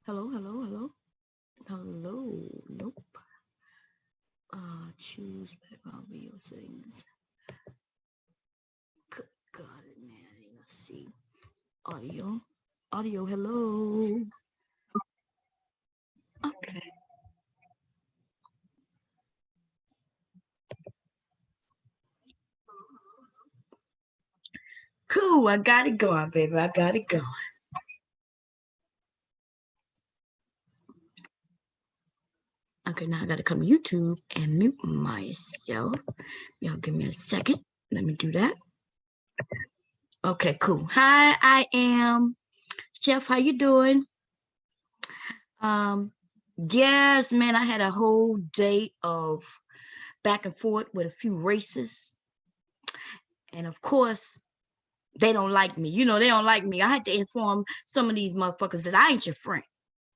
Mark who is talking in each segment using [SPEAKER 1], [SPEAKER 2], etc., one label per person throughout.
[SPEAKER 1] Hello, hello, hello. Hello. Nope. Choose background video settings. Good God, man. Let's see. Audio. Audio, hello. Okay. Cool. I got it going, baby. I got it going. Okay, now I gotta come to YouTube and mute myself. Y'all give me a second. Let me do that. Okay, cool. Hi, I am Chef. How you doing? Um, yes, man, I had a whole day of back and forth with a few races. And of course, they don't like me. They don't like me. I had to inform some of these motherfuckers that I ain't your friend.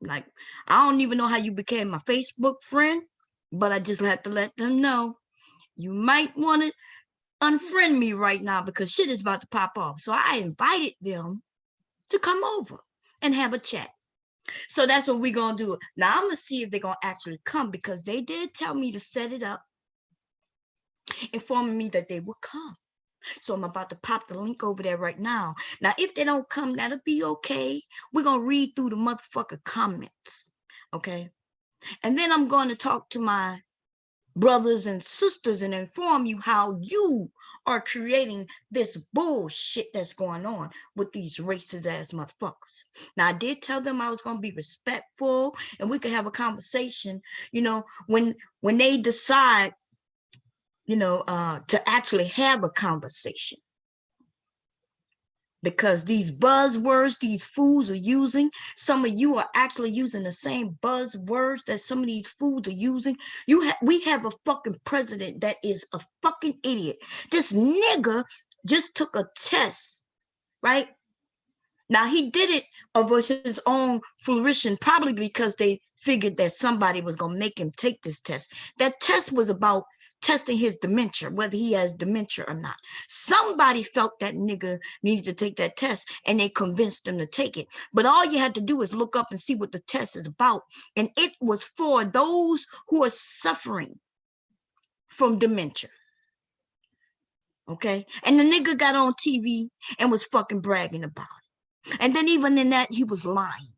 [SPEAKER 1] Like, I don't even know how you became my Facebook friend, but I just had to let them know you might want to unfriend me right now because shit is about to pop off. So I invited them to come over and have a chat. So that's what we're going to do. Now I'm going to see if they're going to actually come because they did tell me to set it up, informing me that they would come. So I'm about to pop the link over there right now. Now, if they don't come, that'll be okay. We're going to read through the motherfucker comments. Okay. And then I'm going to talk to my brothers and sisters and inform you how you are creating this bullshit that's going on with these racist ass motherfuckers. Now, I did tell them I was going to be respectful and we could have a conversation, when they decide, to actually have a conversation. Because these buzzwords these fools are using, some of you are actually using the same buzzwords that some of these fools are using. We have a fucking president that is a fucking idiot. This nigga just took a test, right? Now he did it of his own fruition, probably because they figured that somebody was going to make him take this test. That test was about testing his dementia, whether he has dementia or not. Somebody felt that nigga needed to take that test and they convinced him to take it. But all you had to do is look up and see what the test is about. And it was for those who are suffering from dementia. Okay. And the nigga got on TV and was fucking bragging about it. And then even in that, he was lying.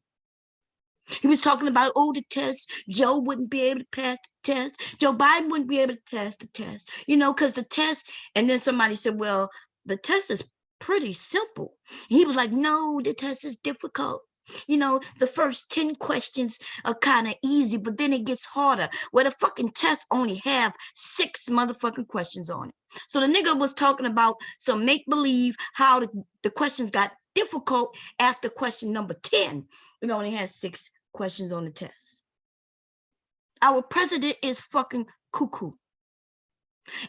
[SPEAKER 1] He was talking about, the test. Joe wouldn't be able to pass the test. Joe Biden wouldn't be able to pass the test, because the test. And then somebody said, well, the test is pretty simple. And he was like, no, the test is difficult. The first 10 questions are kind of easy, but then it gets harder. Well, the fucking test only have 6 motherfucking questions on it. So the nigga was talking about some make-believe how the questions got difficult after question number 10. It only has 6 questions on the test. Our president is fucking cuckoo.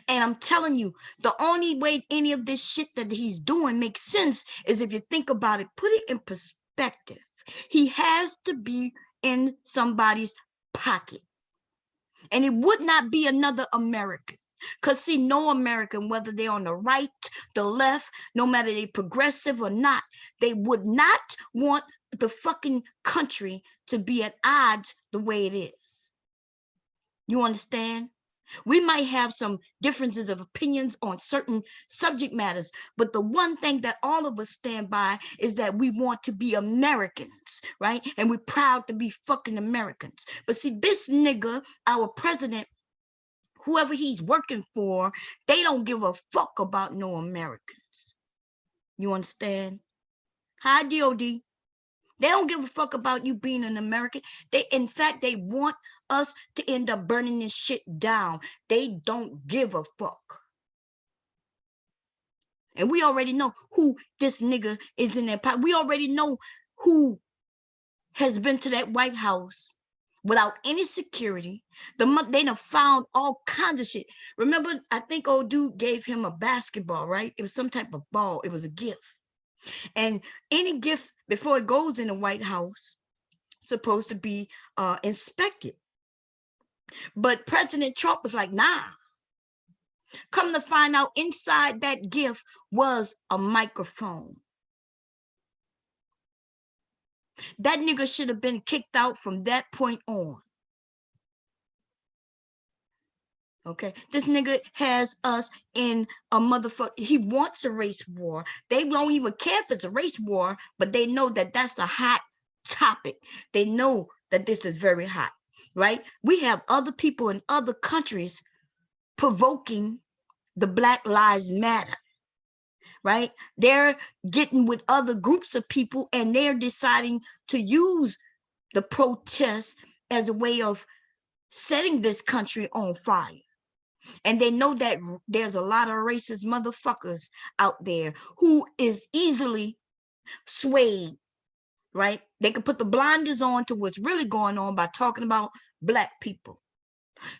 [SPEAKER 1] And I'm telling you, the only way any of this shit that he's doing makes sense is if you think about it, put it in perspective. He has to be in somebody's pocket. And it would not be another American. Because see, no American, whether they're on the right, the left, no matter they progressive or not, they would not want the fucking country to be at odds the way it is. You understand? We might have some differences of opinions on certain subject matters, but the one thing that all of us stand by is that we want to be Americans, right? And we're proud to be fucking Americans. But see, this nigga, our president, whoever he's working for, they don't give a fuck about no Americans. You understand? Hi, DOD. They don't give a fuck about you being an American. In fact, they want us to end up burning this shit down. They don't give a fuck. And we already know who this nigga is in their pocket. We already know who has been to that White House without any security. They done found all kinds of shit. Remember, I think old dude gave him a basketball, right? It was some type of ball. It was a gift. And any gift before it goes in the White House supposed to be inspected. But President Trump was like, nah. Come to find out, inside that gift was a microphone. That nigga should have been kicked out from that point on. Okay, this nigga has us in a motherfucker. He wants a race war. They don't even care if it's a race war, but they know that that's a hot topic. They know that this is very hot, right? We have other people in other countries provoking the Black Lives Matter, right? They're getting with other groups of people and they're deciding to use the protests as a way of setting this country on fire. And they know that there's a lot of racist motherfuckers out there who is easily swayed, right? They can put the blinders on to what's really going on by talking about Black people.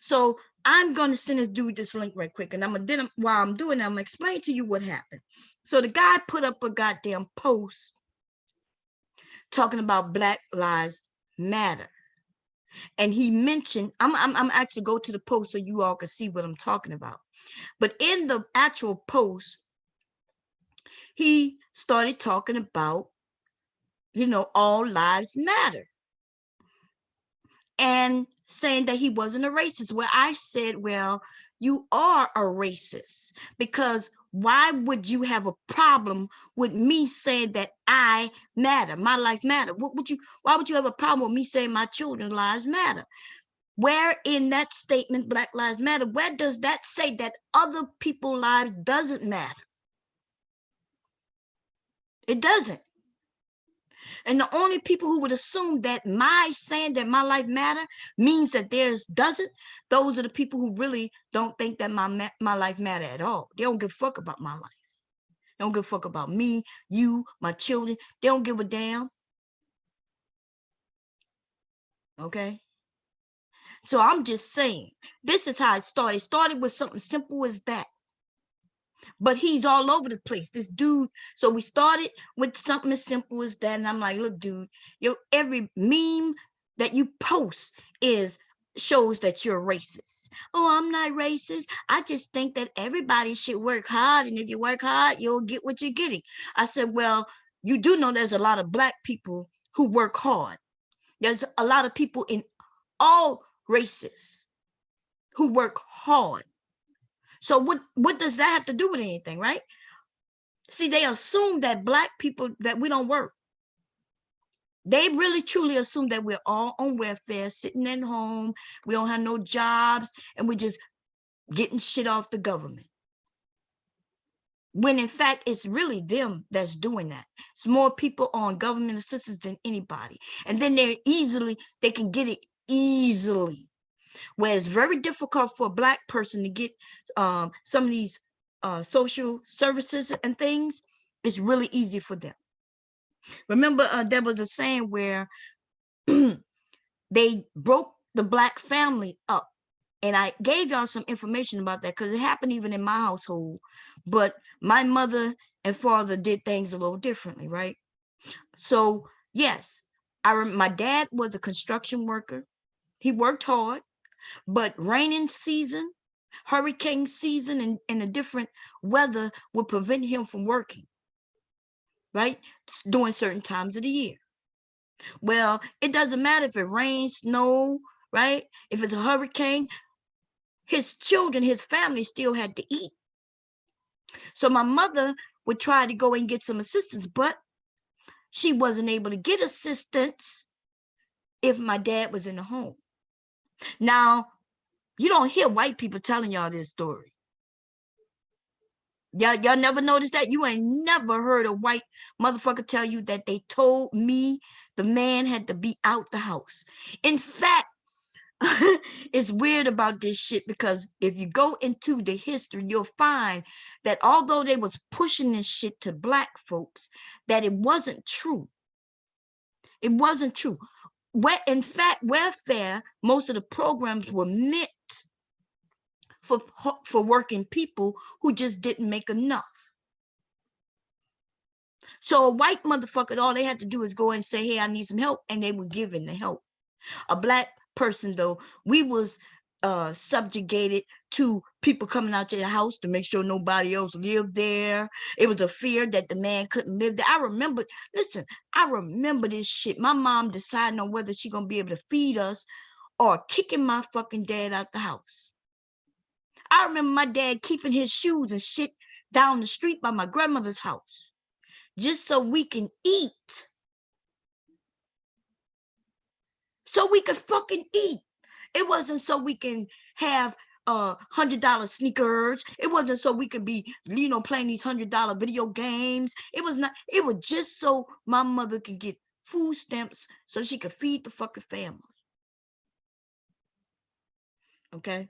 [SPEAKER 1] So I'm going to send this dude this link right quick. And while I'm doing it, I'm going to explain to you what happened. So the guy put up a goddamn post talking about Black Lives Matter. And he mentioned, I'm actually go to the post so you all can see what I'm talking about. But in the actual post, he started talking about, you know, all lives matter. And saying that he wasn't a racist. Well, I said, well, you are a racist, because why would you have a problem with me saying that I matter, my life matter? Why would you have a problem with me saying my children's lives matter? Where in that statement, Black Lives Matter, where does that say that other people's lives doesn't matter? It doesn't. And the only people who would assume that my saying that my life matter means that theirs doesn't, those are the people who really don't think that my life matter at all. They don't give a fuck about my life. They don't give a fuck about me, you, my children. They don't give a damn. Okay? So I'm just saying, this is how it started. It started with something simple as that. But he's all over the place, this dude. So we started with something as simple as that. And I'm like, look, dude, every meme that you post shows that you're racist. Oh, I'm not racist. I just think that everybody should work hard. And if you work hard, you'll get what you're getting. I said, well, you do know there's a lot of Black people who work hard. There's a lot of people in all races who work hard. So what does that have to do with anything, right? See, they assume that Black people, that we don't work. They really truly assume that we're all on welfare, sitting at home, we don't have no jobs, and we're just getting shit off the government. When in fact, it's really them that's doing that. It's more people on government assistance than anybody. And then they can get it easily. Where it's very difficult for a Black person to get some of these social services and things, it's really easy for them. Remember, there was a saying where they broke the Black family up. And I gave y'all some information about that because it happened even in my household. But my mother and father did things a little differently, right? So yes, my dad was a construction worker. He worked hard. But raining season, hurricane season, and the different weather would prevent him from working, right? During certain times of the year. Well, it doesn't matter if it rains, snow, right? If it's a hurricane, his children, his family still had to eat. So my mother would try to go and get some assistance, but she wasn't able to get assistance if my dad was in the home. Now, you don't hear white people telling y'all this story. Y'all never noticed that? You ain't never heard a white motherfucker tell you that they told me the man had to be out the house. In fact, it's weird about this shit because if you go into the history, you'll find that although they was pushing this shit to Black folks, that it wasn't true. It wasn't true. In fact, welfare, most of the programs were meant for working people who just didn't make enough. So a white motherfucker, all they had to do is go and say, hey, I need some help, and they were given the help. A Black person, though, we was subjugated to people coming out to the house to make sure nobody else lived there. It was a fear that the man couldn't live there. I remember, listen, I remember this shit. My mom deciding on whether she gonna be able to feed us or kicking my fucking dad out the house. I remember my dad keeping his shoes and shit down the street by my grandmother's house just so we can eat. So we could fucking eat. It wasn't so we can have $100 sneakers. It wasn't so we could be, playing these $100 video games. It was not. It was just so my mother could get food stamps so she could feed the fucking family. Okay.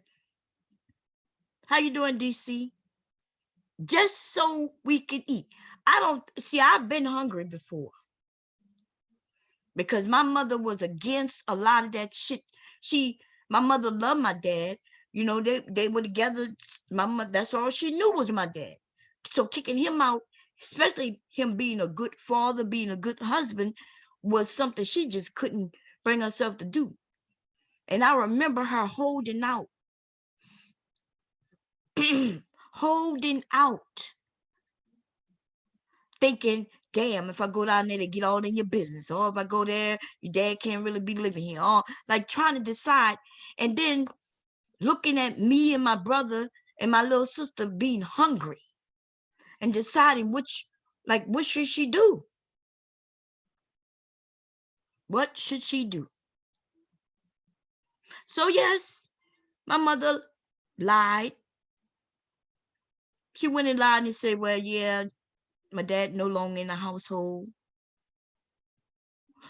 [SPEAKER 1] How you doing, DC? Just so we can eat. I've been hungry before because my mother was against a lot of that shit. My mother loved my dad. They were together. My mother, that's all she knew was my dad. So kicking him out, especially him being a good father, being a good husband, was something she just couldn't bring herself to do. And I remember her holding out. Holding out. Thinking, damn, if I go down there, they get all in your business. Or if I go there, your dad can't really be living here. Or like trying to decide. And then looking at me and my brother and my little sister being hungry and deciding what should she do? What should she do? So yes, my mother lied. She went and lied and said, well, yeah, my dad no longer in the household.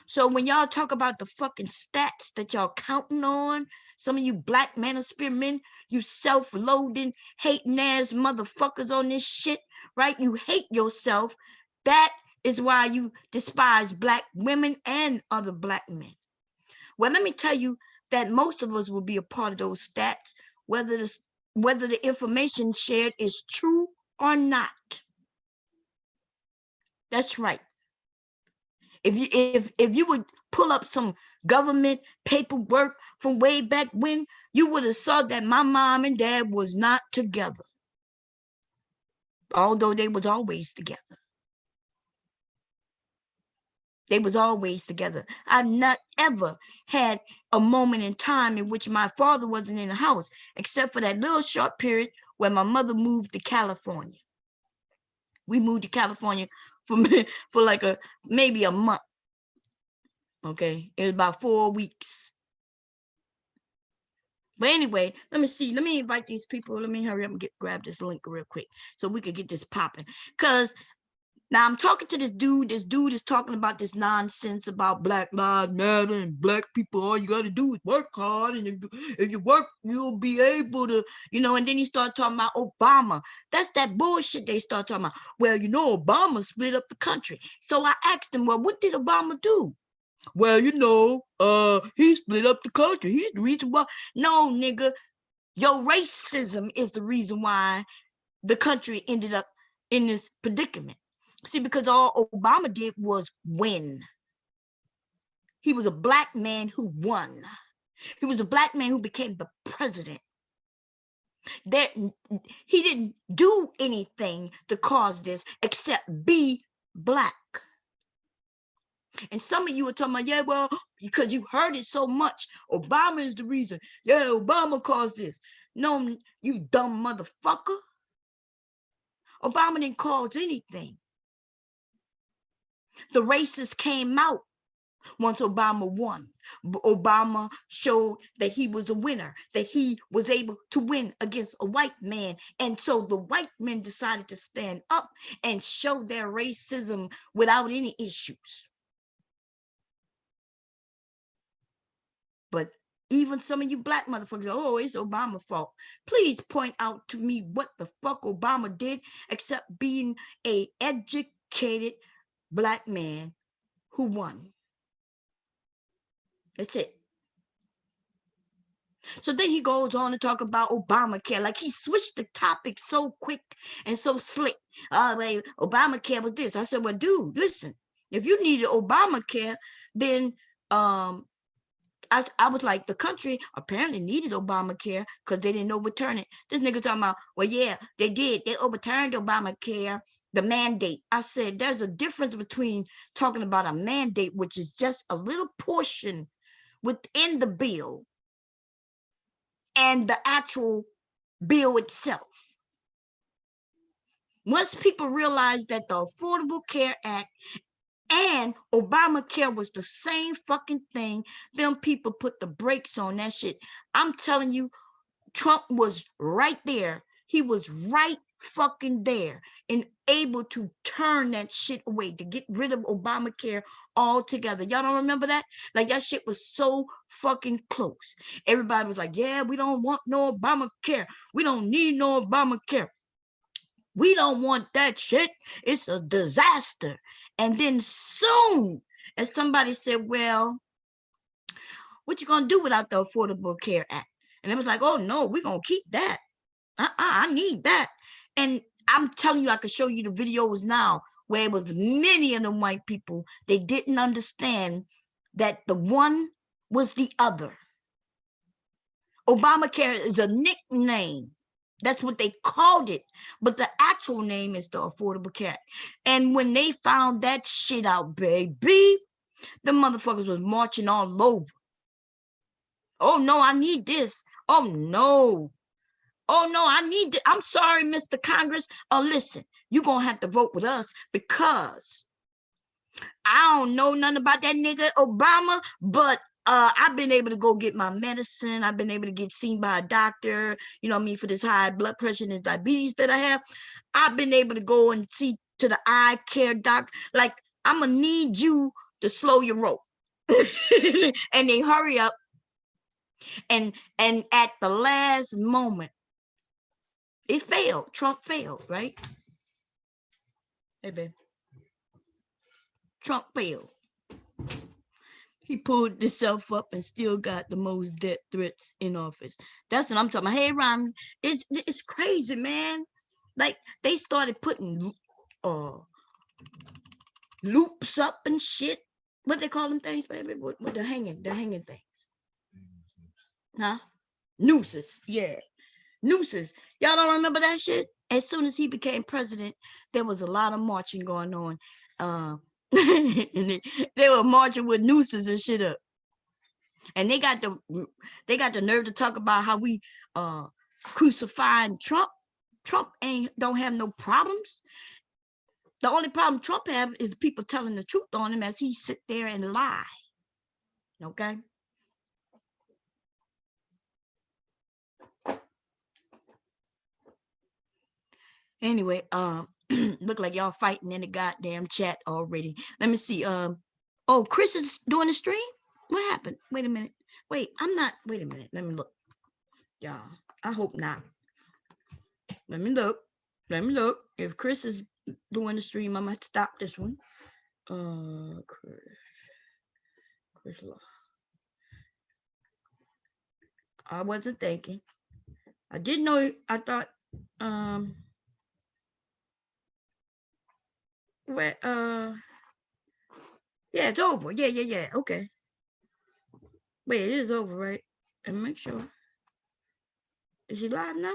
[SPEAKER 1] So when y'all talk about the fucking stats that y'all counting on, some of you black manosphere men, you self-loathing, hating ass motherfuckers on this shit, right? You hate yourself. That is why you despise black women and other black men. Well, let me tell you that most of us will be a part of those stats, whether the information shared is true or not. That's right. If you would pull up some government paperwork from way back when, you would have saw that my mom and dad was not together, although they was always together. They was always together. I've not ever had a moment in time in which my father wasn't in the house, except for that little short period when my mother moved to California. We moved to California for like maybe a month. Okay, it was about 4 weeks. But anyway, let me see. Let me invite these people. Let me hurry up and grab this link real quick so we could get this popping. Because now I'm talking to this dude. This dude is talking about this nonsense about Black Lives Matter and black people. All you got to do is work hard. And if you work, you'll be able to, and then he started talking about Obama. That's that bullshit they start talking about. Well, Obama split up the country. So I asked him, well, what did Obama do? Well, he split up the country. He's the reason why. No, nigga, your racism is the reason why the country ended up in this predicament. See, because all Obama did was win. He was a black man who won. He was a black man who became the president. He didn't do anything to cause this except be black. And some of you are talking about, yeah, well, because you heard it so much, Obama is the reason. Yeah, Obama caused this. No, you dumb motherfucker. Obama didn't cause anything. The racists came out once Obama won. Obama showed that he was a winner, that he was able to win against a white man. And so the white men decided to stand up and show their racism without any issues. But even some of you black motherfuckers, oh, it's Obama's fault. Please point out to me what the fuck Obama did except being an educated black man who won. That's it. So then he goes on to talk about Obamacare. Like he switched the topic so quick and so slick. Like, Obamacare was this. I said, well, dude, listen, if you needed Obamacare, then I was like, the country apparently needed Obamacare because they didn't overturn it. This nigga talking about, well, yeah, they did. They overturned Obamacare, the mandate. I said, there's a difference between talking about a mandate, which is just a little portion within the bill, and the actual bill itself. Once people realized that the Affordable Care Act and Obamacare was the same fucking thing, them people put the brakes on that shit. I'm telling you, Trump was right there. He was right fucking there and able to turn that shit away, to get rid of Obamacare altogether. Y'all don't remember that? Like, that shit was so fucking close. Everybody was like, yeah, we don't want no Obamacare. We don't need no Obamacare. We don't want that shit. It's a disaster. And then soon as somebody said, well, what you gonna do without the Affordable Care Act? And it was like, oh no, we're gonna keep that. I need that. And I'm telling you, I could show you the videos now where it was many of them white people. They didn't understand that the one was the other. Obamacare is a nickname. That's what they called it. But the actual name is the Affordable Care. And when they found that shit out, baby, the motherfuckers was marching all over. Oh no, I need this. Oh no. Oh no, I need it. I'm sorry, Mr. Congress. Oh, listen, you're gonna have to vote with us because I don't know nothing about that nigga Obama, but I've been able to go get my medicine. I've been able to get seen by a doctor, you know what I mean, for this high blood pressure and this diabetes that I have. I've been able to go and see to the eye care doctor. Like, I'm gonna need you to slow your roll. And they hurry up. And at the last moment, it failed. Trump failed, right? Hey, babe. Trump failed. He pulled himself up and still got the most death threats in office. That's what I'm talking about. Hey, Ron, it's crazy, man. Like, they started putting loops up and shit. What they call them things, baby? What the hanging things? Huh? Nooses. Yeah. Nooses. Y'all don't remember that shit? As soon as he became president, there was a lot of marching going on. And they were marching with nooses and shit up. And they got the nerve to talk about how we crucifying Trump. Trump don't have no problems. The only problem Trump have is people telling the truth on him as he sit there and lie. Okay. Anyway, look like y'all fighting in the goddamn chat already. Let me see. Oh, Chris is doing the stream. What happened? Wait a minute. Wait, I'm not. Wait a minute. Let me look. Y'all, I hope not. Let me look. Let me look. If Chris is doing the stream, I'm gonna have to stop this one. Chris Law. I wasn't thinking. I didn't know. I thought. Where? Yeah, it's over. Yeah. Okay. Wait, it is over, right? And make sure. Is he live now?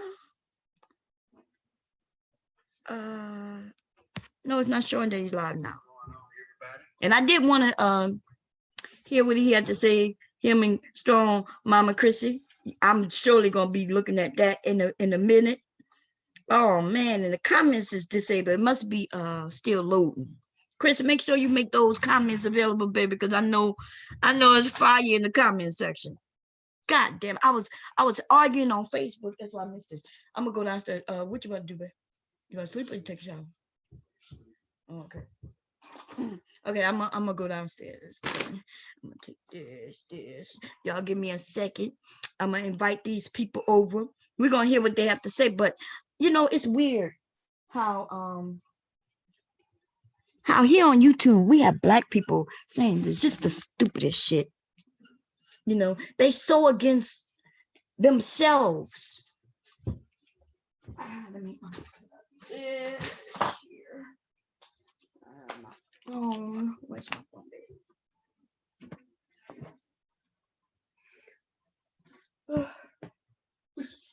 [SPEAKER 1] No, it's not showing that he's live now. And I did want to hear what he had to say. Him and Strong Mama Chrissy. I'm surely gonna be looking at that in a minute. Oh man, and the comments is disabled. It must be still loading. Chris, make sure you make those comments available, baby, because I know it's fire in the comment section. God damn, I was arguing on Facebook. That's why I missed this. I'm gonna go downstairs. What you about to do, babe? You gonna sleep or you take a shower? Oh, okay. Okay, I'm gonna go downstairs. I'm gonna take this. Y'all give me a second. I'm gonna invite these people over. We're gonna hear what they have to say, but you know, it's weird how here on YouTube we have black people saying it's just the stupidest shit. You know, they so against themselves. Let me here. My phone. Where's my phone, baby?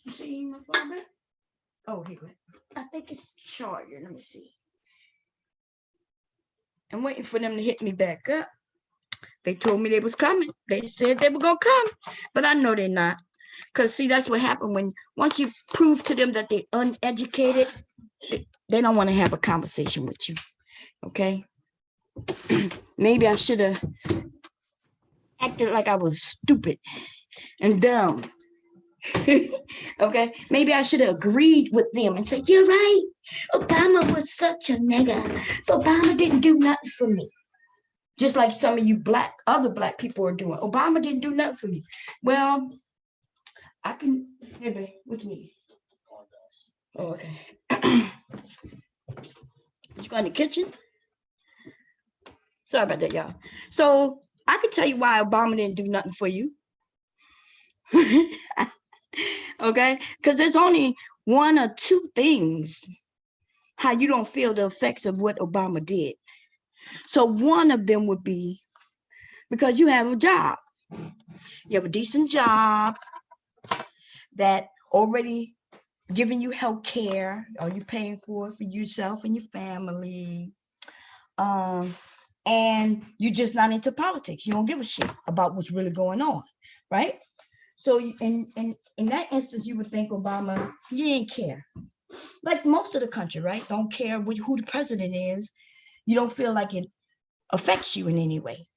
[SPEAKER 1] See my phone back? Oh, here it. I think it's charging. Let me see. I'm waiting for them to hit me back up. They told me they was coming. They said they were gonna come, but I know they're not. Cause see, that's what happened when once you prove to them that they're uneducated, they don't want to have a conversation with you. Okay. Maybe I should have acted like I was stupid and dumb. Okay, maybe I should have agreed with them and said, "You're right. Obama was such a nigga. Obama didn't do nothing for me." Just like some of you other black people are doing. Obama didn't do nothing for me. Well, I can. Hey, what you need? Oh, okay. You go in the kitchen? Sorry about that, y'all. So I can tell you why Obama didn't do nothing for you. Okay, because there's only one or two things how you don't feel the effects of what Obama did. So one of them would be because you have a job. You have a decent job that already giving you health care, or you paying for it for yourself and your family. And you're just not into politics. You don't give a shit about what's really going on, right? So in that instance, you would think Obama, he ain't care. Like most of the country, right? Don't care who the president is. You don't feel like it affects you in any way.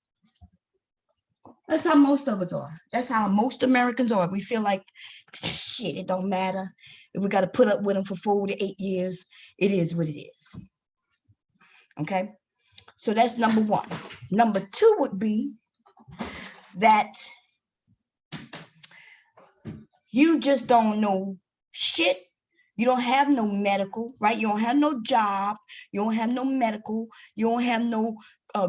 [SPEAKER 1] That's how most of us are. That's how most Americans are. We feel like, shit, it don't matter. If we got to put up with them for 4 to 8 years, it is what it is. Okay? So that's number one. Number two would be that you just don't know shit. You don't have no medical, right? You don't have no job. You don't have no medical. You don't have no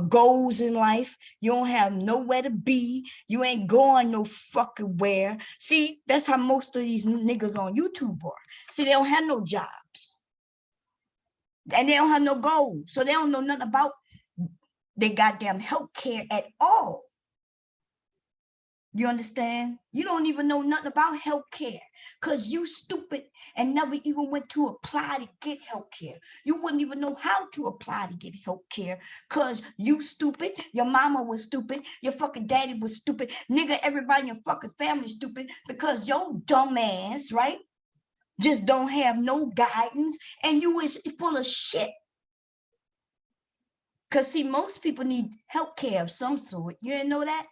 [SPEAKER 1] goals in life. You don't have nowhere to be. You ain't going no fucking where. See, that's how most of these niggas on YouTube are. See, they don't have no jobs. And they don't have no goals. So they don't know nothing about their goddamn health care at all. You understand? You don't even know nothing about health care because you stupid and never even went to apply to get health care. You wouldn't even know how to apply to get health care because you stupid. Your mama was stupid. Your fucking daddy was stupid. Nigga, everybody in your fucking family stupid because your dumb ass, right, just don't have no guidance and you is full of shit. Because see, most people need health care of some sort. You didn't know that?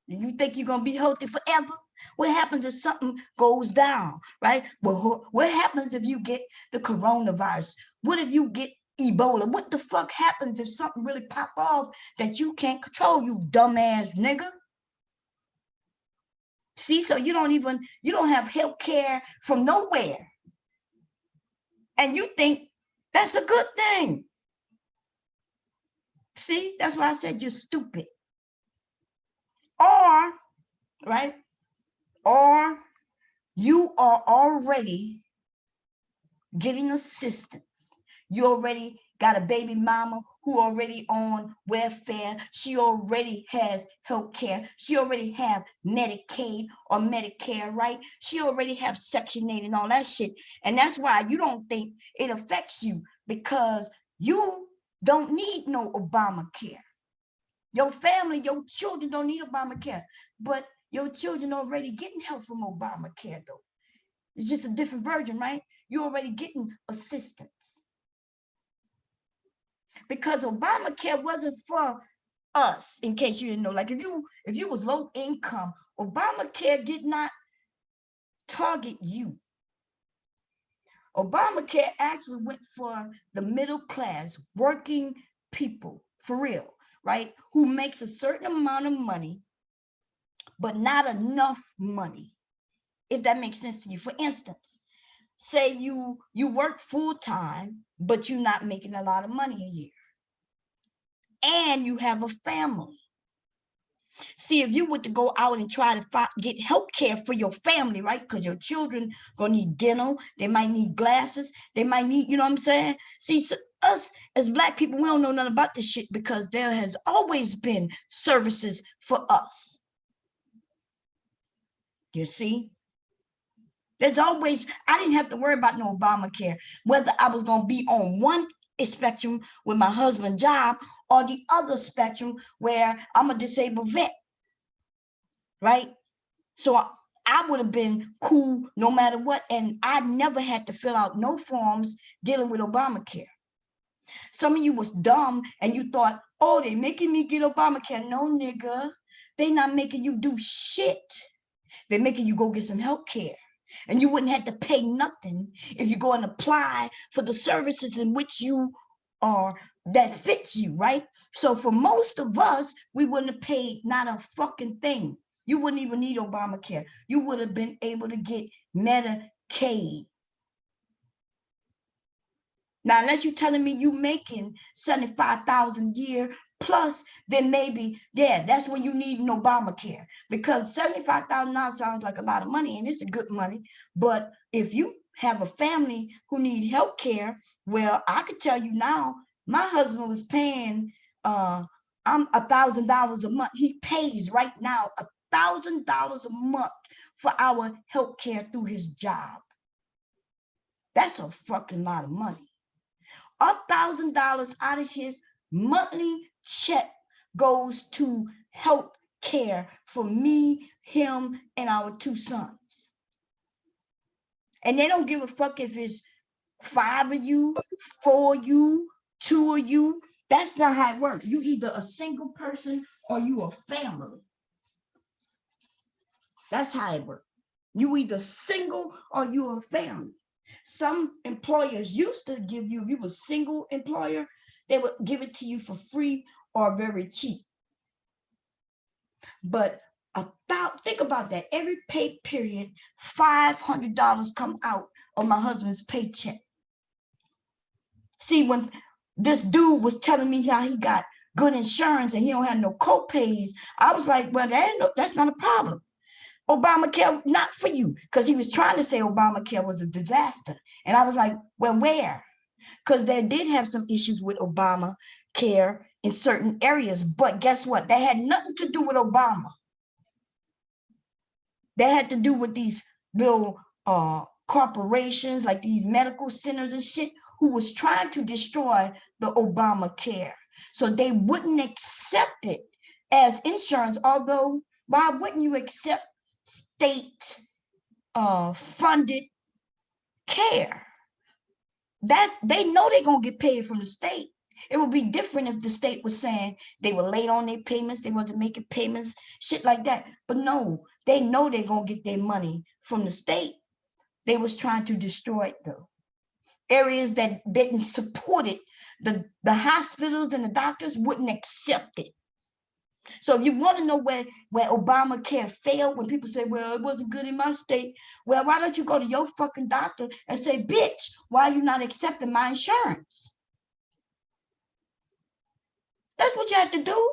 [SPEAKER 1] You think you're gonna be healthy forever? What happens if something goes down, right? Well, what happens if you get the coronavirus? What if you get Ebola? What the fuck happens if something really pop off that you can't control, you dumbass nigga? See, so you don't have health care from nowhere. And you think that's a good thing. See, that's why I said you're stupid. Or, right? Or you are already getting assistance. You already got a baby mama who already on welfare. She already has health care. She already have Medicaid or Medicare, right? She already have Section 8 and all that shit. And that's why you don't think it affects you because you don't need no Obamacare. Your family, your children don't need Obamacare, but your children already getting help from Obamacare though. It's just a different version, right? You're already getting assistance. Because Obamacare wasn't for us, in case you didn't know. Like if you was low income, Obamacare did not target you. Obamacare actually went for the middle class, working people, for real, right? Who makes a certain amount of money, but not enough money, if that makes sense to you. For instance, say you work full time, but you're not making a lot of money a year. And you have a family. See, if you were to go out and try to get health care for your family, right? Because your children gonna need dental, they might need glasses, they might need, you know what I'm saying? See, so us as Black people, we don't know nothing about this shit because there has always been services for us. You see? There's always, I didn't have to worry about no Obamacare, whether I was going to be on one spectrum with my husband's job or the other spectrum where I'm a disabled vet, right? So I would have been cool no matter what. And I never had to fill out no forms dealing with Obamacare. Some of you was dumb and you thought, oh, they making me get Obamacare. No, nigga, they not making you do shit. They're making you go get some health care. And you wouldn't have to pay nothing if you go and apply for the services in which you are, that fits you, right? So for most of us, we wouldn't have paid not a fucking thing. You wouldn't even need Obamacare. You would have been able to get Medicaid. Now, unless you're telling me you making $75,000 a year plus, then maybe, yeah, that's when you need an Obamacare, because $75,000 sounds like a lot of money, and it's a good money. But if you have a family who need health care, well, I could tell you now, my husband was paying I'm $1,000 a month. He pays right now $1,000 a month for our health care through his job. That's a fucking lot of money. $1,000 out of his monthly check goes to health care for me, him, and our 2 sons. And they don't give a fuck if it's 5 of you, 4 of you, 2 of you. That's not how it works. You either a single person or you a family. That's how it works. You either single or you a family. Some employers used to give you, if you were a single employer, they would give it to you for free or very cheap. But think about that. Every pay period, $500 come out of my husband's paycheck. See, when this dude was telling me how he got good insurance and he don't have no co-pays, I was like, well, that's not a problem. Obamacare, not for you, because he was trying to say Obamacare was a disaster. And I was like, well, where? Because they did have some issues with Obamacare in certain areas. But guess what? They had nothing to do with Obama. They had to do with these little corporations, like these medical centers and shit, who was trying to destroy the Obamacare. So they wouldn't accept it as insurance, although why wouldn't you accept state funded care? That they know they're gonna get paid from the state. It would be different if the state was saying they were late on their payments, they wasn't making payments, shit like that. But no, they know they're gonna get their money from the state. They was trying to destroy it though. Areas that didn't support it, the hospitals and the doctors wouldn't accept it. So if you want to know where Obamacare failed, when people say, well, it wasn't good in my state, well, why don't you go to your fucking doctor and say, bitch, why are you not accepting my insurance? That's what you have to do.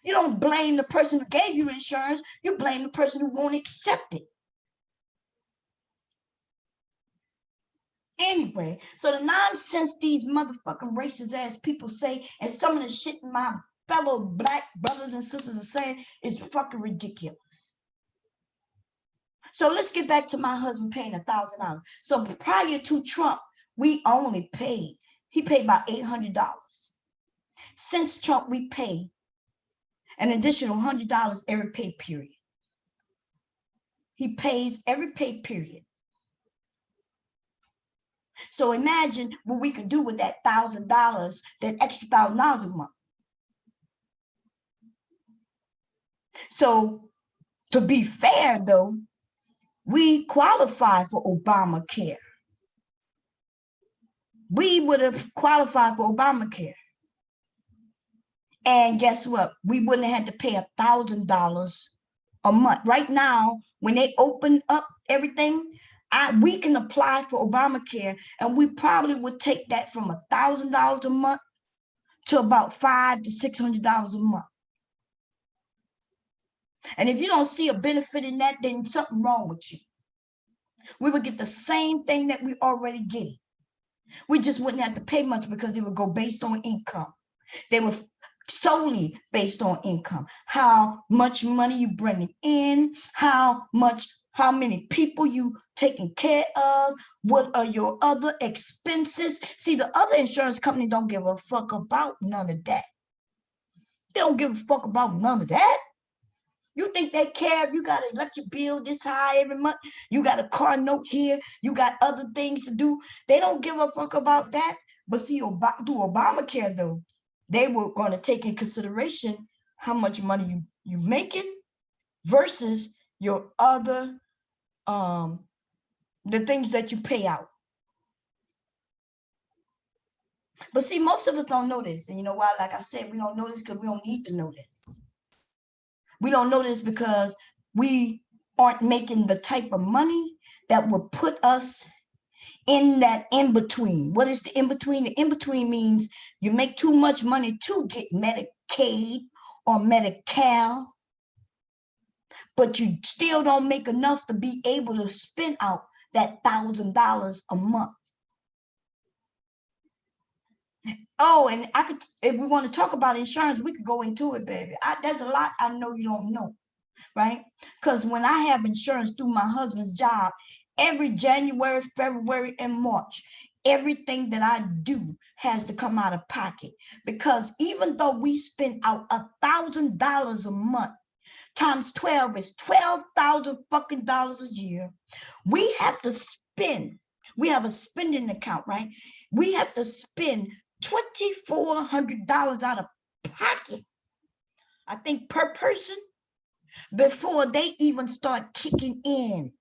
[SPEAKER 1] You don't blame the person who gave you insurance. You blame the person who won't accept it. Anyway, so the nonsense these motherfucking racist ass people say, and some of the shit my fellow Black brothers and sisters are saying is fucking ridiculous. So let's get back to my husband paying $1,000. So prior to Trump, he paid about $800. Since Trump, we pay an additional $100 every pay period. He pays every pay period. So imagine what we could do with that $1,000, that extra $1,000 a month. So to be fair, though, we qualify for Obamacare. We would have qualified for Obamacare. And guess what? We wouldn't have had to pay $1,000 a month. Right now, when they open up everything, we can apply for Obamacare, and we probably would take that from $1,000 a month to about $500 to $600 a month. And if you don't see a benefit in that, then something wrong with you. We would get the same thing that we already getting. We just wouldn't have to pay much because it would go based on income. They were solely based on income. How much money you bringing in, how much how many people you taking care of, what are your other expenses. See, the other insurance company don't give a fuck about none of that. They don't give a fuck about none of that. You think they care if you got to let your bill this high every month? You got a car note here. You got other things to do. They don't give a fuck about that. But see, through Obamacare, though, they were going to take in consideration how much money you making versus your other, the things that you pay out. But see, most of us don't know this. And you know why? Like I said, we don't know this because we don't need to know this. We don't know this because we aren't making the type of money that will put us in that in-between. What is the in-between? The in-between means you make too much money to get Medicaid or Medi-Cal, but you still don't make enough to be able to spend out that $1,000 a month. Oh, and I could, if we want to talk about insurance, we could go into it, baby. There's a lot I know you don't know, right? Because when I have insurance through my husband's job, every January, February, and March, everything that I do has to come out of pocket. Because even though we spend out $1,000 a month, times 12 is 12,000 fucking dollars a year. We have to spend, we have a spending account, right? We have to spend $2,400 out of pocket, I think, per person before they even start kicking in.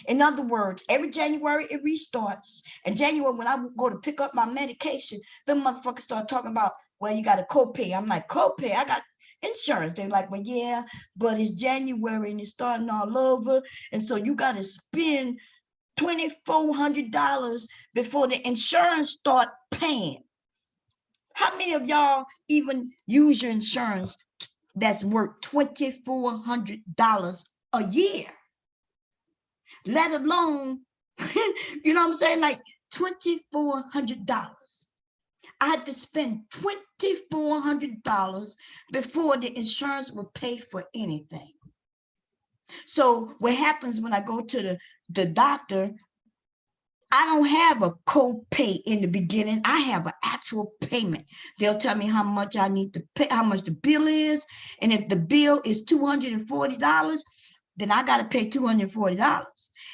[SPEAKER 1] In other words, every January it restarts. And January, when I go to pick up my medication, the motherfuckers start talking about, well, you got a copay. I'm like, copay? I got insurance. They're like, well, yeah, but it's January and it's starting all over. And so you got to spend $2,400 before the insurance start paying. How many of y'all even use your insurance that's worth $2,400 a year? Let alone, you know what I'm saying? Like $2,400. I had to spend $2,400 before the insurance would pay for anything. So what happens when I go to the doctor, I don't have a co-pay in the beginning. I have an actual payment. They'll tell me how much I need to pay, how much the bill is. And if the bill is $240, then I got to pay $240.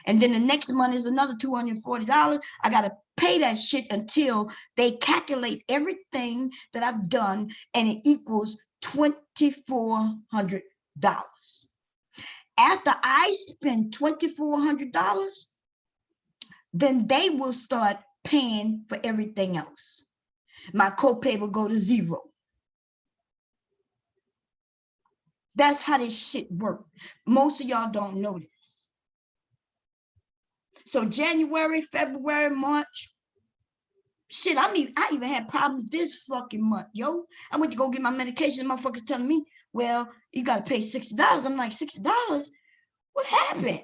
[SPEAKER 1] And then the next month is another $240. I got to pay that shit until they calculate everything that I've done and it equals $2,400. After I spend $2,400, then they will start paying for everything else. My copay will go to zero. That's how this shit works. Most of y'all don't know this. So January, February, March, shit, I even had problems this fucking month, yo. I went to go get my medication, and motherfuckers telling me, well, you got to pay $60. I'm like, $60? What happened?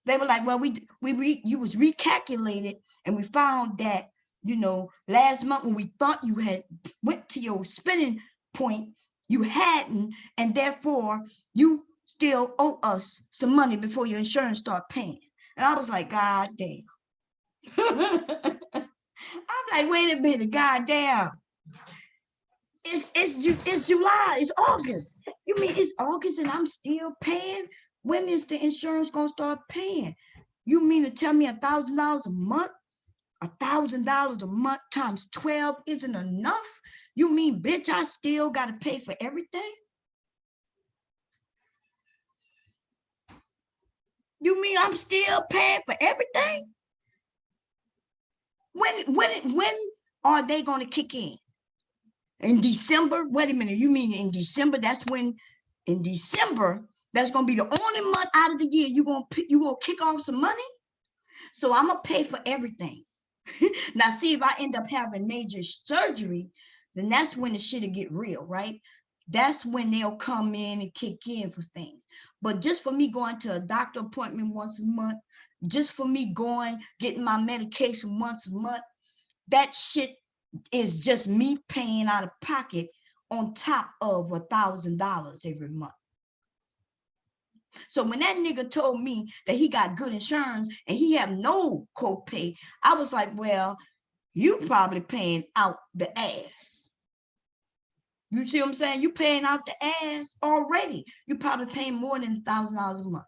[SPEAKER 1] They were like, well, you was recalculated, and we found that, you know, last month when we thought you had went to your spending point, you hadn't, and therefore you still owe us some money before your insurance start paying. And I was like, God damn. I'm like, wait a minute, God damn. It's July, it's August. You mean it's August and I'm still paying? When is the insurance gonna start paying? You mean to tell me $1,000 a month? $1,000 a month times 12 isn't enough? You mean, bitch, I still gotta pay for everything? You mean I'm still paying for everything? When are they gonna kick in? In December? Wait a minute, you mean in December? That's when, in December, that's gonna be the only month out of the year you gonna kick off some money? So I'm gonna pay for everything. Now, see, if I end up having major surgery, then that's when the shit'll get real, right? That's when they'll come in and kick in for things. But just for me going to a doctor appointment once a month, just for me getting my medication once a month, that shit is just me paying out of pocket on top of $1,000 every month. So when that nigga told me that he got good insurance and he have no copay, I was like, well, you probably paying out the ass. You see what I'm saying? You paying out the ass already. You probably paying more than $1,000 a month.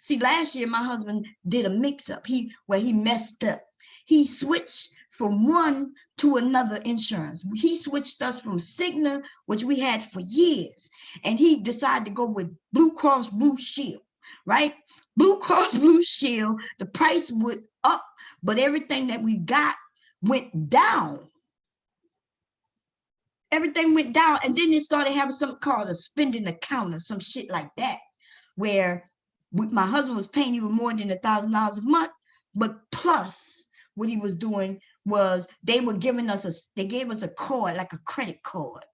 [SPEAKER 1] See, last year my husband did a mix-up. He messed up. He switched from one to another insurance. He switched us from Cigna, which we had for years, and he decided to go with Blue Cross Blue Shield, right? Blue Cross Blue Shield, the price went up, but everything that we got went down. Everything went down, and then they started having something called a spending account or some shit like that, where my husband was paying even more than $1,000 a month, but plus what he was doing was they gave us a card, like a credit card.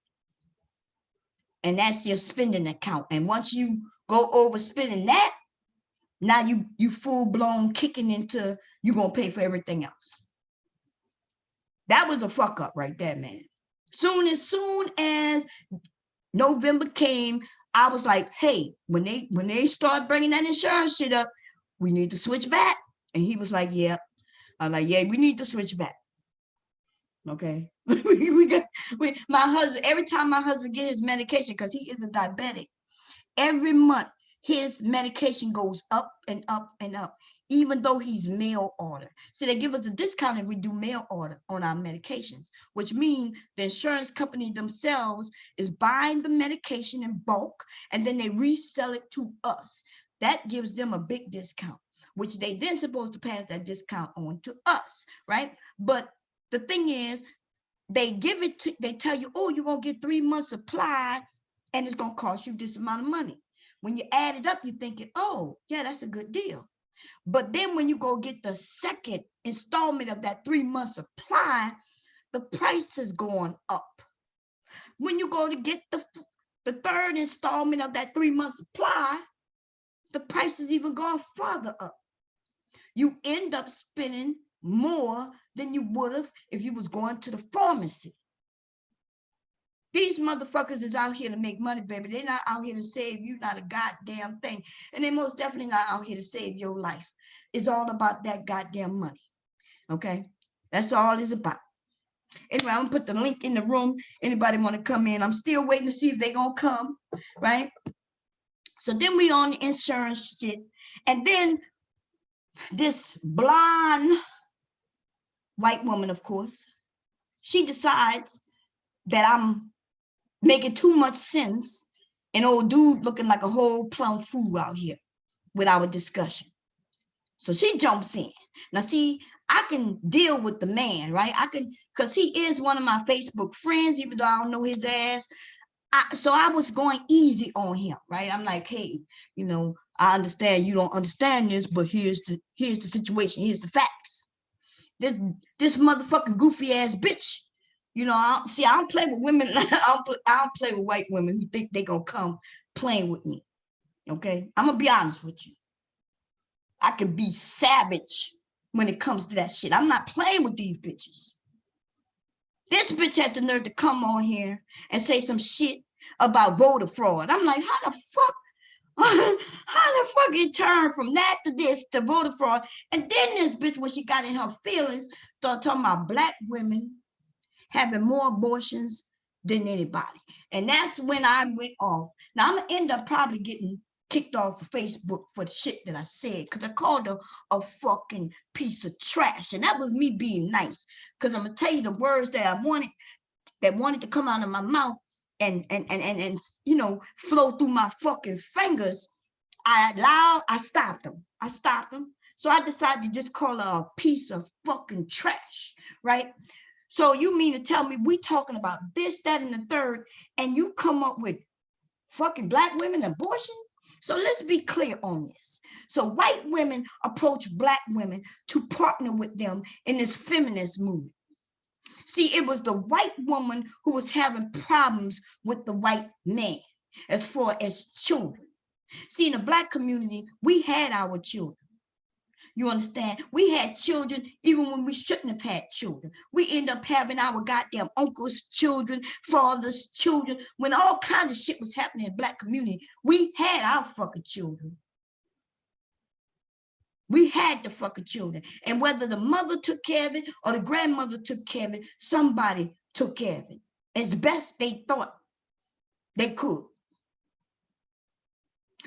[SPEAKER 1] And that's your spending account. And once you go over spending that, now you full blown kicking into, you're going to pay for everything else. That was a fuck up right there, man. Soon as November came, I was like, hey, when they start bringing that insurance shit up, we need to switch back. And he was like, yeah. I'm like, yeah, we need to switch back. Okay. My husband, every time my husband get his medication, because he is a diabetic, every month his medication goes up and up and up, even though he's mail order. So they give us a discount if we do mail order on our medications, which means the insurance company themselves is buying the medication in bulk, and then they resell it to us. That gives them a big discount, which they then supposed to pass that discount on to us, right? But the thing is, they tell you, oh, you're going to get 3 months supply, and it's going to cost you this amount of money. When you add it up, you're thinking, oh, yeah, that's a good deal. But then when you go get the second installment of that 3 month supply, the price is going up. When you go to get the third installment of that 3 month supply, the price is even going further up. You end up spending more than you would have if you was going to the pharmacy. These motherfuckers is out here to make money, baby. They're not out here to save you, not a goddamn thing. And they're most definitely not out here to save your life. It's all about that goddamn money. Okay? That's all it's about. Anyway, I'm gonna put the link in the room. Anybody want to come in? I'm still waiting to see if they're gonna come, right? So then we on the insurance shit. And then this blonde white woman, of course, she decides that I'm making too much sense, and old dude looking like a whole plum fool out here with our discussion. So she jumps in. Now, see, I can deal with the man, right? I can, because he is one of my Facebook friends, even though I don't know his ass. So I was going easy on him, right? I'm like, hey, you know, I understand you don't understand this, but here's the situation. Here's the facts. This motherfucking goofy ass bitch. You know, I don't play with women. I don't play with white women who think they gonna come playing with me. Okay, I'm gonna be honest with you. I can be savage when it comes to that shit. I'm not playing with these bitches. This bitch had the nerve to come on here and say some shit about voter fraud. I'm like, how the fuck it turned from that to this to voter fraud? And then this bitch, when she got in her feelings, started talking about black women having more abortions than anybody. And that's when I went off. Now I'm gonna end up probably getting kicked off of Facebook for the shit that I said, because I called her a fucking piece of trash. And that was me being nice. Because I'm gonna tell you the words that I wanted to come out of my mouth and you know, flow through my fucking fingers. I stopped them. So I decided to just call her a piece of fucking trash, right? So you mean to tell me we talking about this, that, and the third, and you come up with fucking black women abortion? So let's be clear on this. So white women approach black women to partner with them in this feminist movement. See, it was the white woman who was having problems with the white man as far as children. See, in the black community, we had our children. You understand? We had children even when we shouldn't have had children. We end up having our goddamn uncles' children, fathers' children. When all kinds of shit was happening in the Black community, we had our fucking children. We had the fucking children. And whether the mother took care of it or the grandmother took care of it, somebody took care of it as best they thought they could.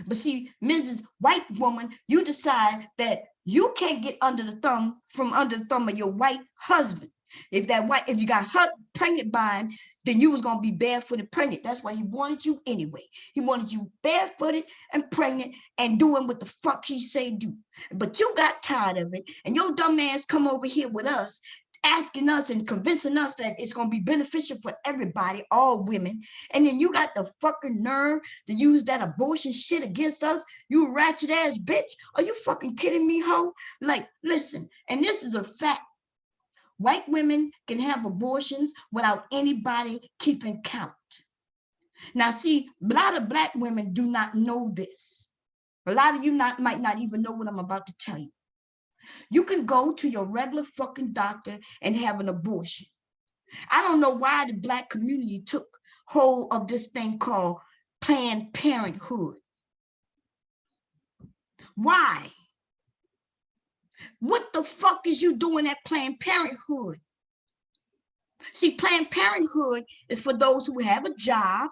[SPEAKER 1] But see, Mrs. White Woman, you decide that you can't get under the thumb of your white husband. If you got pregnant by him, then you was gonna be barefooted pregnant. That's why he wanted you anyway. He wanted you barefooted and pregnant and doing what the fuck he say do. But you got tired of it, and your dumb ass come over here with us, asking us and convincing us that it's gonna be beneficial for everybody, all women. And then you got the fucking nerve to use that abortion shit against us, you ratchet ass bitch. Are you fucking kidding me, ho? Like, listen, and this is a fact. White women can have abortions without anybody keeping count. Now, see, a lot of Black women do not know this. A lot of you might not even know what I'm about to tell you. You can go to your regular fucking doctor and have an abortion. I don't know why the Black community took hold of this thing called Planned Parenthood. Why? What the fuck is you doing at Planned Parenthood? See, Planned Parenthood is for those who have a job,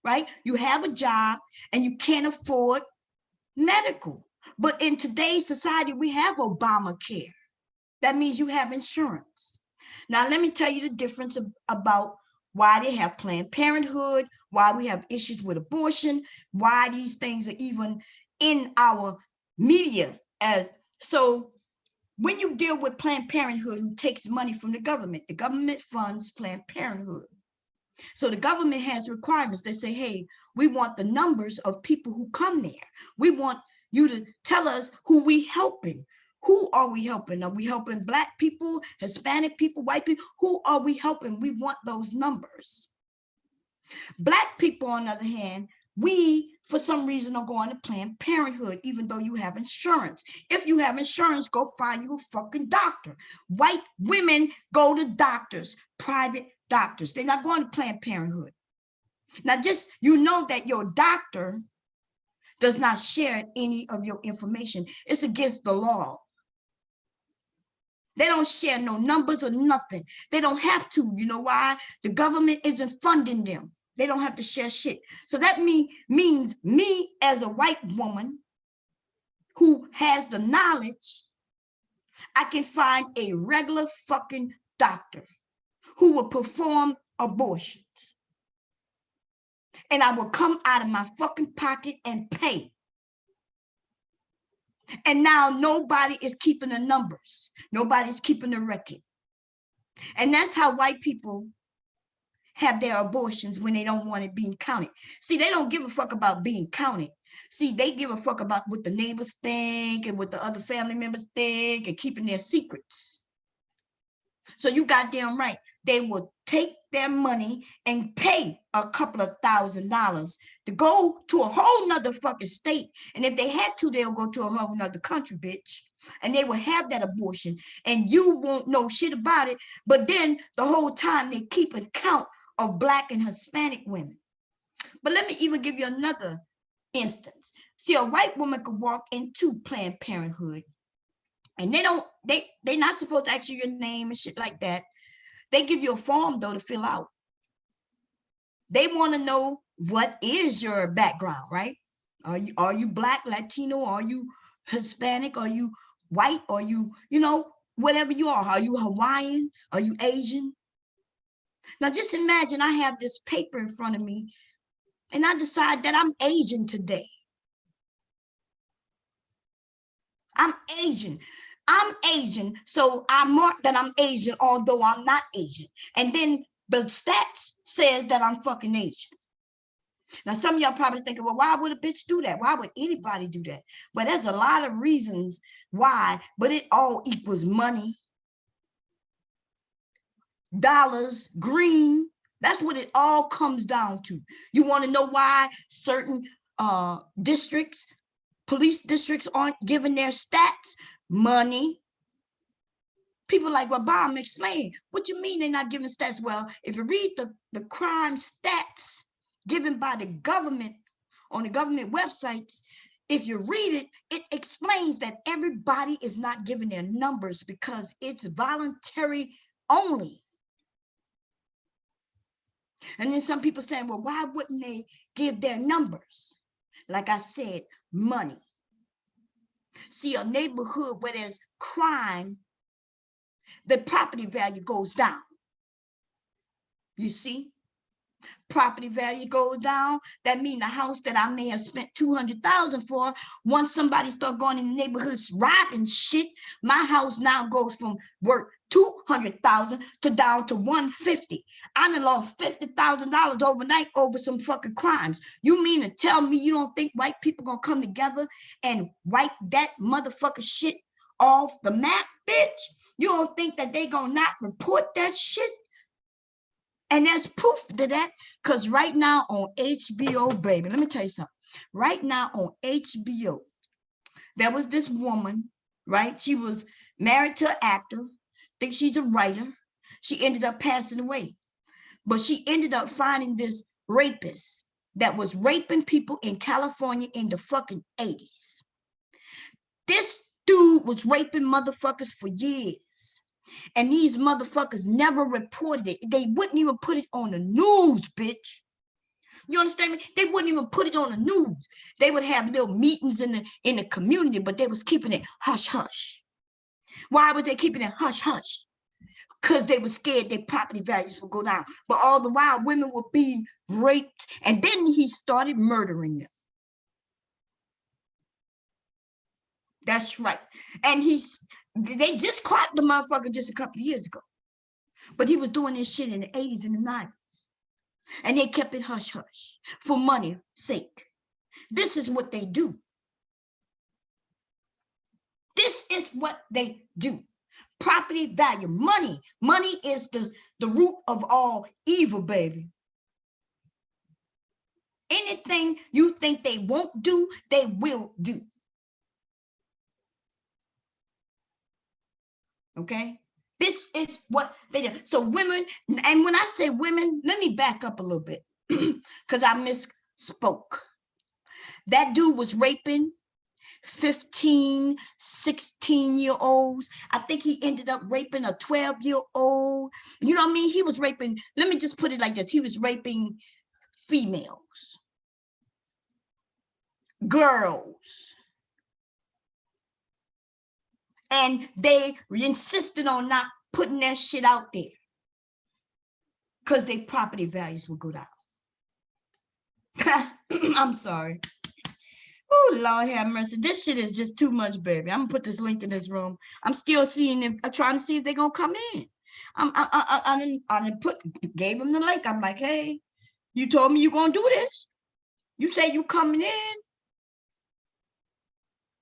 [SPEAKER 1] right? You have a job and you can't afford medical. But in today's society, we have Obamacare. That means you have insurance. Now, let me tell you the difference about why they have Planned Parenthood, why we have issues with abortion, why these things are even in our media. So when you deal with Planned Parenthood, who takes money from the government funds Planned Parenthood. So the government has requirements. They say, hey, we want the numbers of people who come there. We want you to tell us who we helping. Who are we helping? Are we helping Black people, Hispanic people, white people? Who are we helping? We want those numbers. Black people, on the other hand, we, for some reason, are going to Planned Parenthood, even though you have insurance. If you have insurance, go find you a fucking doctor. White women go to doctors, private doctors. They're not going to Planned Parenthood. Now, just you know that your doctor does not share any of your information. It's against the law. They don't share no numbers or nothing. They don't have to. You know why? The government isn't funding them. They don't have to share shit. So that means me as a white woman who has the knowledge, I can find a regular fucking doctor who will perform abortions. And I will come out of my fucking pocket and pay. And now nobody is keeping the numbers. Nobody's keeping the record. And that's how white people have their abortions when they don't want it being counted. See, they don't give a fuck about being counted. See, they give a fuck about what the neighbors think and what the other family members think and keeping their secrets. So you goddamn right. They will take their money and pay a couple of $1,000s to go to a whole nother fucking state. And if they had to, they'll go to a whole nother country, bitch. And they will have that abortion and you won't know shit about it. But then the whole time they keep a count of Black and Hispanic women. But let me even give you another instance. See, a white woman could walk into Planned Parenthood and they're not supposed to ask you your name and shit like that. They give you a form though to fill out. They want to know what is your background, right? Are you Black, Latino? Are you Hispanic? Are you white? Are you, whatever you are? Are you Hawaiian? Are you Asian? Now just imagine I have this paper in front of me and I decide that I'm Asian today. I'm Asian. I'm Asian, so I mark that I'm Asian, although I'm not Asian. And then the stats says that I'm fucking Asian. Now, some of y'all probably thinking, well, why would a bitch do that? Why would anybody do that? But there's a lot of reasons why, but it all equals money, dollars, green. That's what it all comes down to. You want to know why certain districts, police districts aren't giving their stats? money. People like, well, Bob, explain. What you mean they're not giving stats? Well, if you read the crime stats given by the government on the government websites, if you read it, it explains that everybody is not giving their numbers because it's voluntary only. And then some people saying, well, why wouldn't they give their numbers? Like I said, money. See, a neighborhood where there's crime, the property value goes down. You see? Property value goes down. That means the house that I may have spent $200,000 for, once somebody start going in the neighborhoods robbing shit, my house now goes from worth $200,000 to down to $150,000. I done lost $50,000 overnight over some fucking crimes. You mean to tell me you don't think white people gonna come together and wipe that motherfucker shit off the map, bitch? You don't think that they gonna not report that shit? And there's proof to that, because right now on HBO, baby, let me tell you something. Right now on HBO, there was this woman, right? She was married to an actor. I think she's a writer. She ended up passing away. But she ended up finding this rapist that was raping people in California in the fucking 80s. This dude was raping motherfuckers for years. And these motherfuckers never reported it. They wouldn't even put it on the news, bitch. You understand me? They wouldn't even put it on the news. They would have little meetings in the community, but they was keeping it hush hush. Why was they keeping it hush hush? Because they were scared their property values would go down. But all the while, women were being raped, and then he started murdering them. That's right. And they just caught the motherfucker just a couple of years ago. But he was doing this shit in the 80s and the 90s. And they kept it hush hush for money's sake. This is what they do. This is what they do. Property value, money. Money is the root of all evil, baby. Anything you think they won't do, they will do. Okay? This is what they do. So women, and when I say women, let me back up a little bit because I misspoke. That dude was raping 15, 16-year-olds. I think he ended up raping a 12-year-old. You know what I mean? He was raping, let me just put it like this. He was raping females, girls. And they insisted on not putting that shit out there because their property values would go down. I'm sorry. Oh, Lord have mercy. This shit is just too much, baby. I'm gonna put this link in this room. I'm still seeing them. I'm trying to see if they're gonna come in. I gave them the link. I'm like, hey, you told me you're gonna do this. You say you coming in.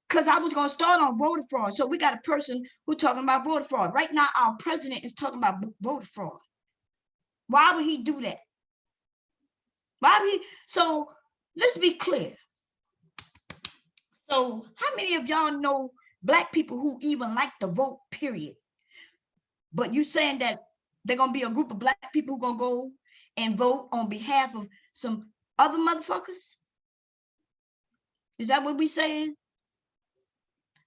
[SPEAKER 1] Because I was gonna start on voter fraud. So we got a person who's talking about voter fraud. Right now, our president is talking about voter fraud. Why would he do that? Why would he? So let's be clear. So how many of y'all know Black people who even like to vote, period? But you saying that they're going to be a group of Black people who going to go and vote on behalf of some other motherfuckers? Is that what we saying?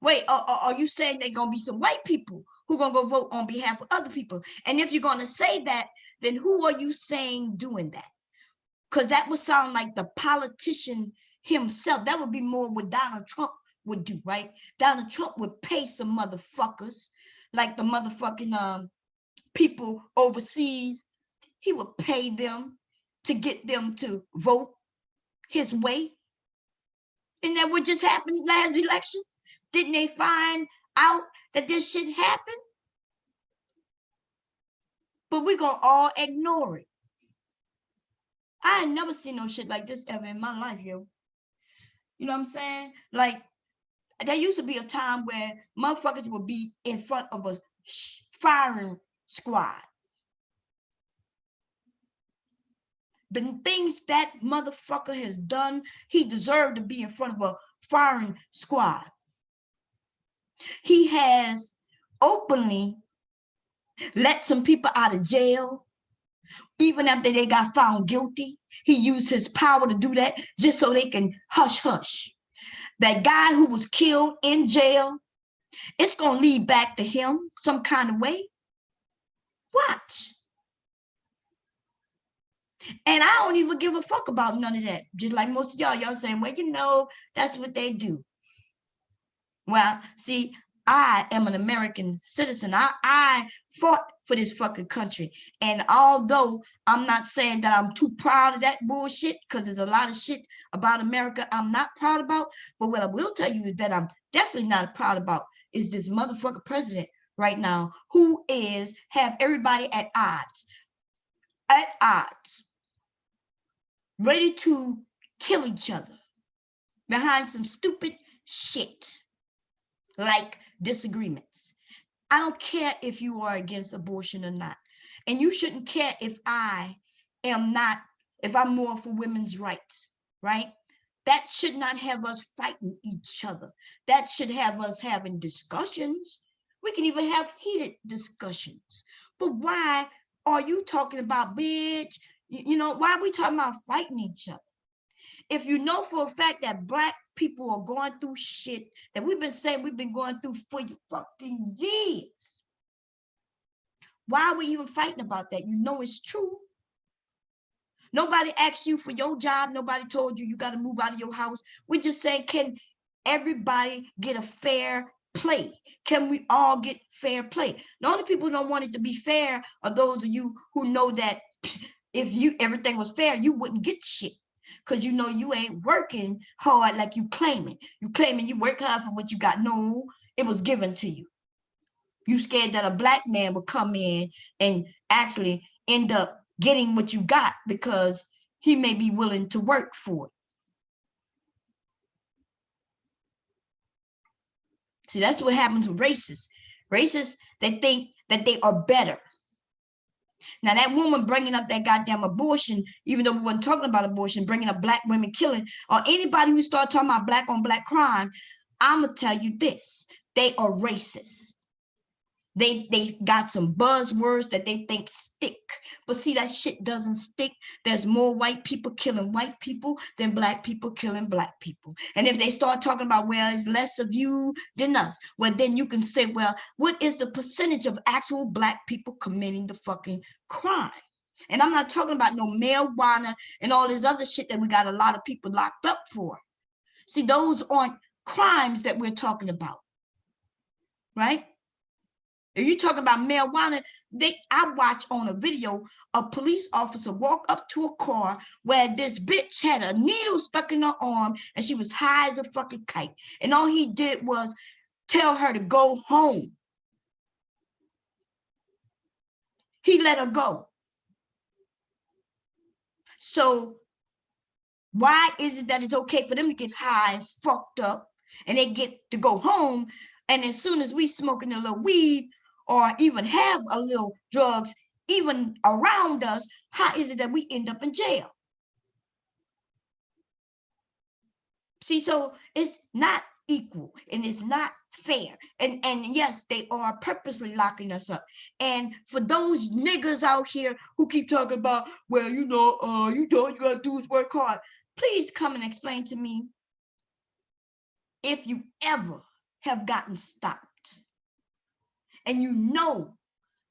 [SPEAKER 1] Wait, are you saying they're going to be some white people who going to go vote on behalf of other people? And if you're going to say that, then who are you saying doing that? Because that would sound like the politician himself. That would be more what Donald Trump would do, right? Donald Trump would pay some motherfuckers, like the motherfucking people overseas. He would pay them to get them to vote his way. And that what just happened last election? Didn't they find out that this shit happened? But we're going to all ignore it. I ain't never seen no shit like this ever in my life, yo. You know what I'm saying? Like, there used to be a time where motherfuckers would be in front of a firing squad. The things that motherfucker has done, he deserved to be in front of a firing squad. He has openly let some people out of jail, even after they got found guilty. He used his power to do that just so they can hush hush. That guy who was killed in jail, it's going to lead back to him some kind of way. Watch. And I don't even give a fuck about none of that. Just like most of y'all saying, well, you know, that's what they do. Well, see, I am an American citizen. I fought for this fucking country. And although I'm not saying that I'm too proud of that bullshit, because there's a lot of shit about America I'm not proud about, but what I will tell you is that I'm definitely not proud about is this motherfucker president right now who have everybody at odds, ready to kill each other behind some stupid shit like disagreements. I don't care if you are against abortion or not. And you shouldn't care if I am not, if I'm more for women's rights, right? That should not have us fighting each other. That should have us having discussions. We can even have heated discussions. But why are you talking about, bitch? You know, why are we talking about fighting each other? If you know for a fact that Black people are going through shit that we've been saying we've been going through for fucking years, why are we even fighting about that? You know it's true. Nobody asked you for your job. Nobody told you you got to move out of your house. We're just saying, can everybody get a fair play? Can we all get fair play? The only people who don't want it to be fair are those of you who know that if everything was fair, you wouldn't get shit. Because you know you ain't working hard like you claiming. You claiming you work hard for what you got. No, it was given to you. You scared that a Black man would come in and actually end up getting what you got because he may be willing to work for it. See, that's what happens with racists. Racists, they think that they are better. Now, that woman bringing up that goddamn abortion, even though we weren't talking about abortion, bringing up Black women killing, or anybody who start talking about Black on Black crime, I'm going to tell you this. They are racist. They got some buzzwords that they think stick. But see, that shit doesn't stick. There's more white people killing white people than Black people killing Black people. And if they start talking about, well, it's less of you than us, well, then you can say, well, what is the percentage of actual Black people committing the fucking crime? And I'm not talking about no marijuana and all this other shit that we got a lot of people locked up for. See, those aren't crimes that we're talking about, right? If you talk about marijuana, I watched on a video a police officer walk up to a car where this bitch had a needle stuck in her arm and she was high as a fucking kite. And all he did was tell her to go home. He let her go. So why is it that it's okay for them to get high and fucked up and they get to go home? And as soon as we smoking a little weed, or even have a little drugs even around us, how is it that we end up in jail? See, so it's not equal and it's not fair. And yes, they are purposely locking us up. And for those niggas out here who keep talking about, well, you know, you gotta do is work hard. Please come and explain to me if you ever have gotten stopped and you know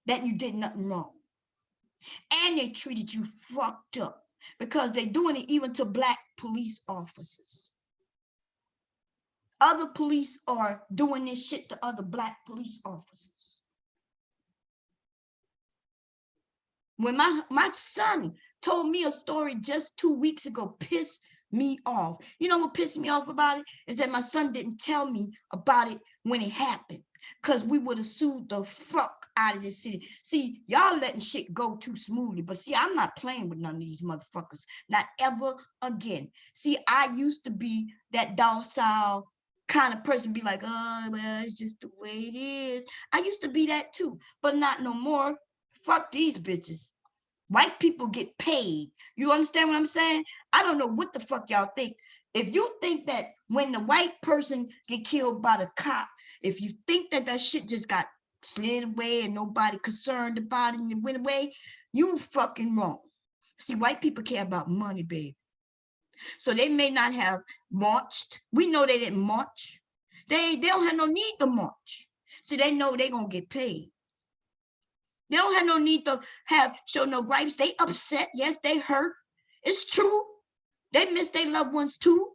[SPEAKER 1] that you did nothing wrong and they treated you fucked up, because they're doing it even to Black police officers. Other police are doing this shit to other Black police officers. When my son told me a story just 2 weeks ago, pissed me off. You know what pissed me off about it? Is that my son didn't tell me about it when it happened, because we would have sued the fuck out of this city. See, y'all letting shit go too smoothly, but see, I'm not playing with none of these motherfuckers, not ever again. See, I used to be that docile kind of person, be like, oh, well, it's just the way it is. I used to be that too, but not no more. Fuck these bitches. White people get paid. You understand what I'm saying? I don't know what the fuck y'all think. If you think that when the white person get killed by the cop, If you think that that shit just got slid away and nobody concerned about it and it went away, you fucking wrong. See, white people care about money, baby. So they may not have marched. We know they didn't march. They don't have no need to march. See, they know they're gonna get paid. They don't have no need to show no gripes. They upset. Yes, they hurt. It's true. They miss their loved ones too.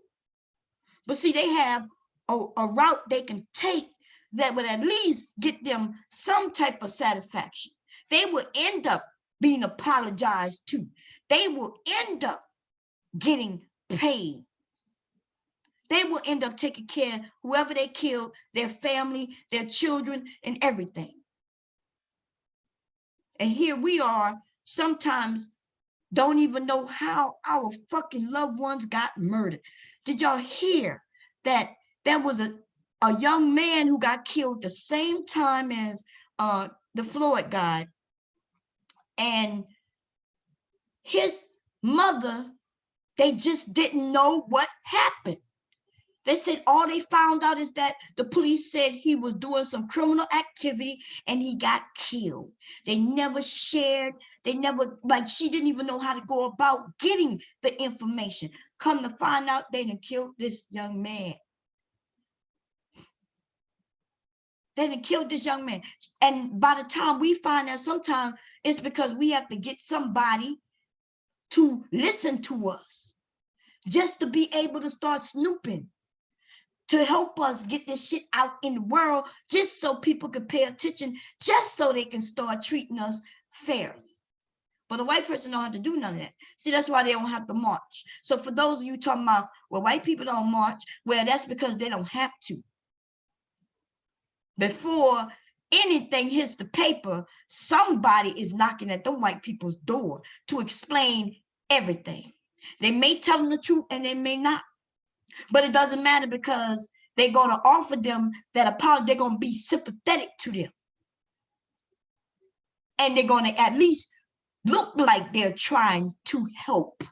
[SPEAKER 1] But see, they have a route they can take that would at least get them some type of satisfaction. They will end up being apologized to. They will end up getting paid. They will end up taking care of whoever they killed, their family, their children, and everything. And here we are, sometimes don't even know how our fucking loved ones got murdered. Did y'all hear that there was a young man who got killed the same time as the Floyd guy? And his mother, they just didn't know what happened. They said all they found out is that the police said he was doing some criminal activity and he got killed. They never shared, they never, like she didn't even know how to go about getting the information. Come to find out they done killed this young man. They done killed this young man. And by the time we find out, sometimes it's because we have to get somebody to listen to us just to be able to start snooping, to help us get this shit out in the world, just so people can pay attention, just so they can start treating us fairly. But a white person don't have to do none of that. See, that's why they don't have to march. So for those of you talking about, well, white people don't march, well, that's because they don't have to. Before anything hits the paper, somebody is knocking at the white people's door to explain everything. They may tell them the truth and they may not. But it doesn't matter, because they're going to offer them that apology. They're going to be sympathetic to them. And they're going to at least look like they're trying to help.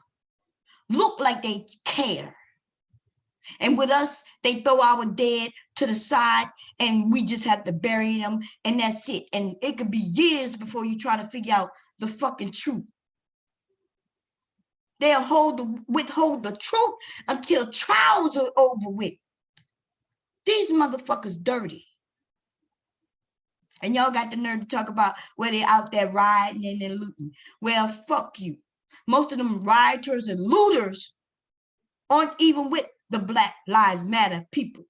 [SPEAKER 1] Look like they care. And with us, they throw our dead to the side and we just have to bury them and that's it. And it could be years before you try to figure out the fucking truth. They'll withhold the truth until trials are over with. These motherfuckers dirty. And y'all got the nerve to talk about where they're out there riding and then looting. Well, fuck you. Most of them rioters and looters aren't even with the Black Lives Matter people.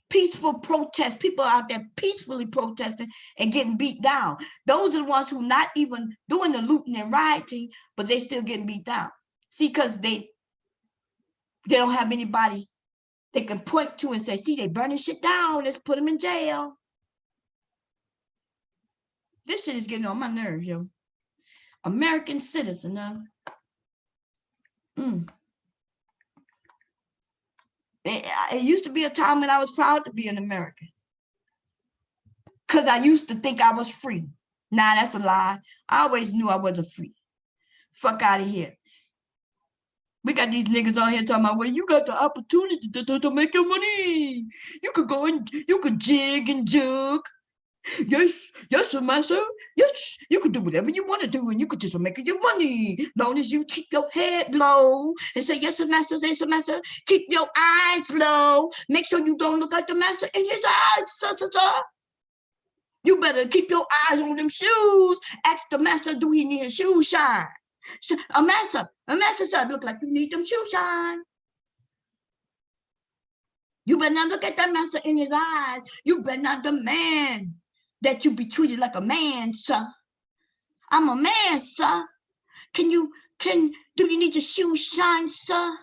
[SPEAKER 1] Peaceful protest, people out there peacefully protesting and getting beat down. Those are the ones who not even doing the looting and rioting, but they still getting beat down. See, because they don't have anybody they can point to and say, see, they burning shit down, let's put them in jail. This shit is getting on my nerves, yo. American citizen, huh? It used to be a time when I was proud to be an American, because I used to think I was free. Nah, that's a lie. I always knew I wasn't free. Fuck out of here. We got these niggas on here talking about, well, you got the opportunity to make your money. You could go and you could jig and jug. Yes, yes, master. Yes, you could do whatever you want to do, and you could just make your money. Long as you keep your head low and say, yes, master, yes, master. Keep your eyes low. Make sure you don't look like the master in his eyes, sir. You better keep your eyes on them shoes. Ask the master, do he need his shoes shine? A master sir, look like you need them shoes shine. You better not look at that master in his eyes. You better not demand that you be treated like a man, sir. I'm a man, sir. Do you need your shoes shine, sir?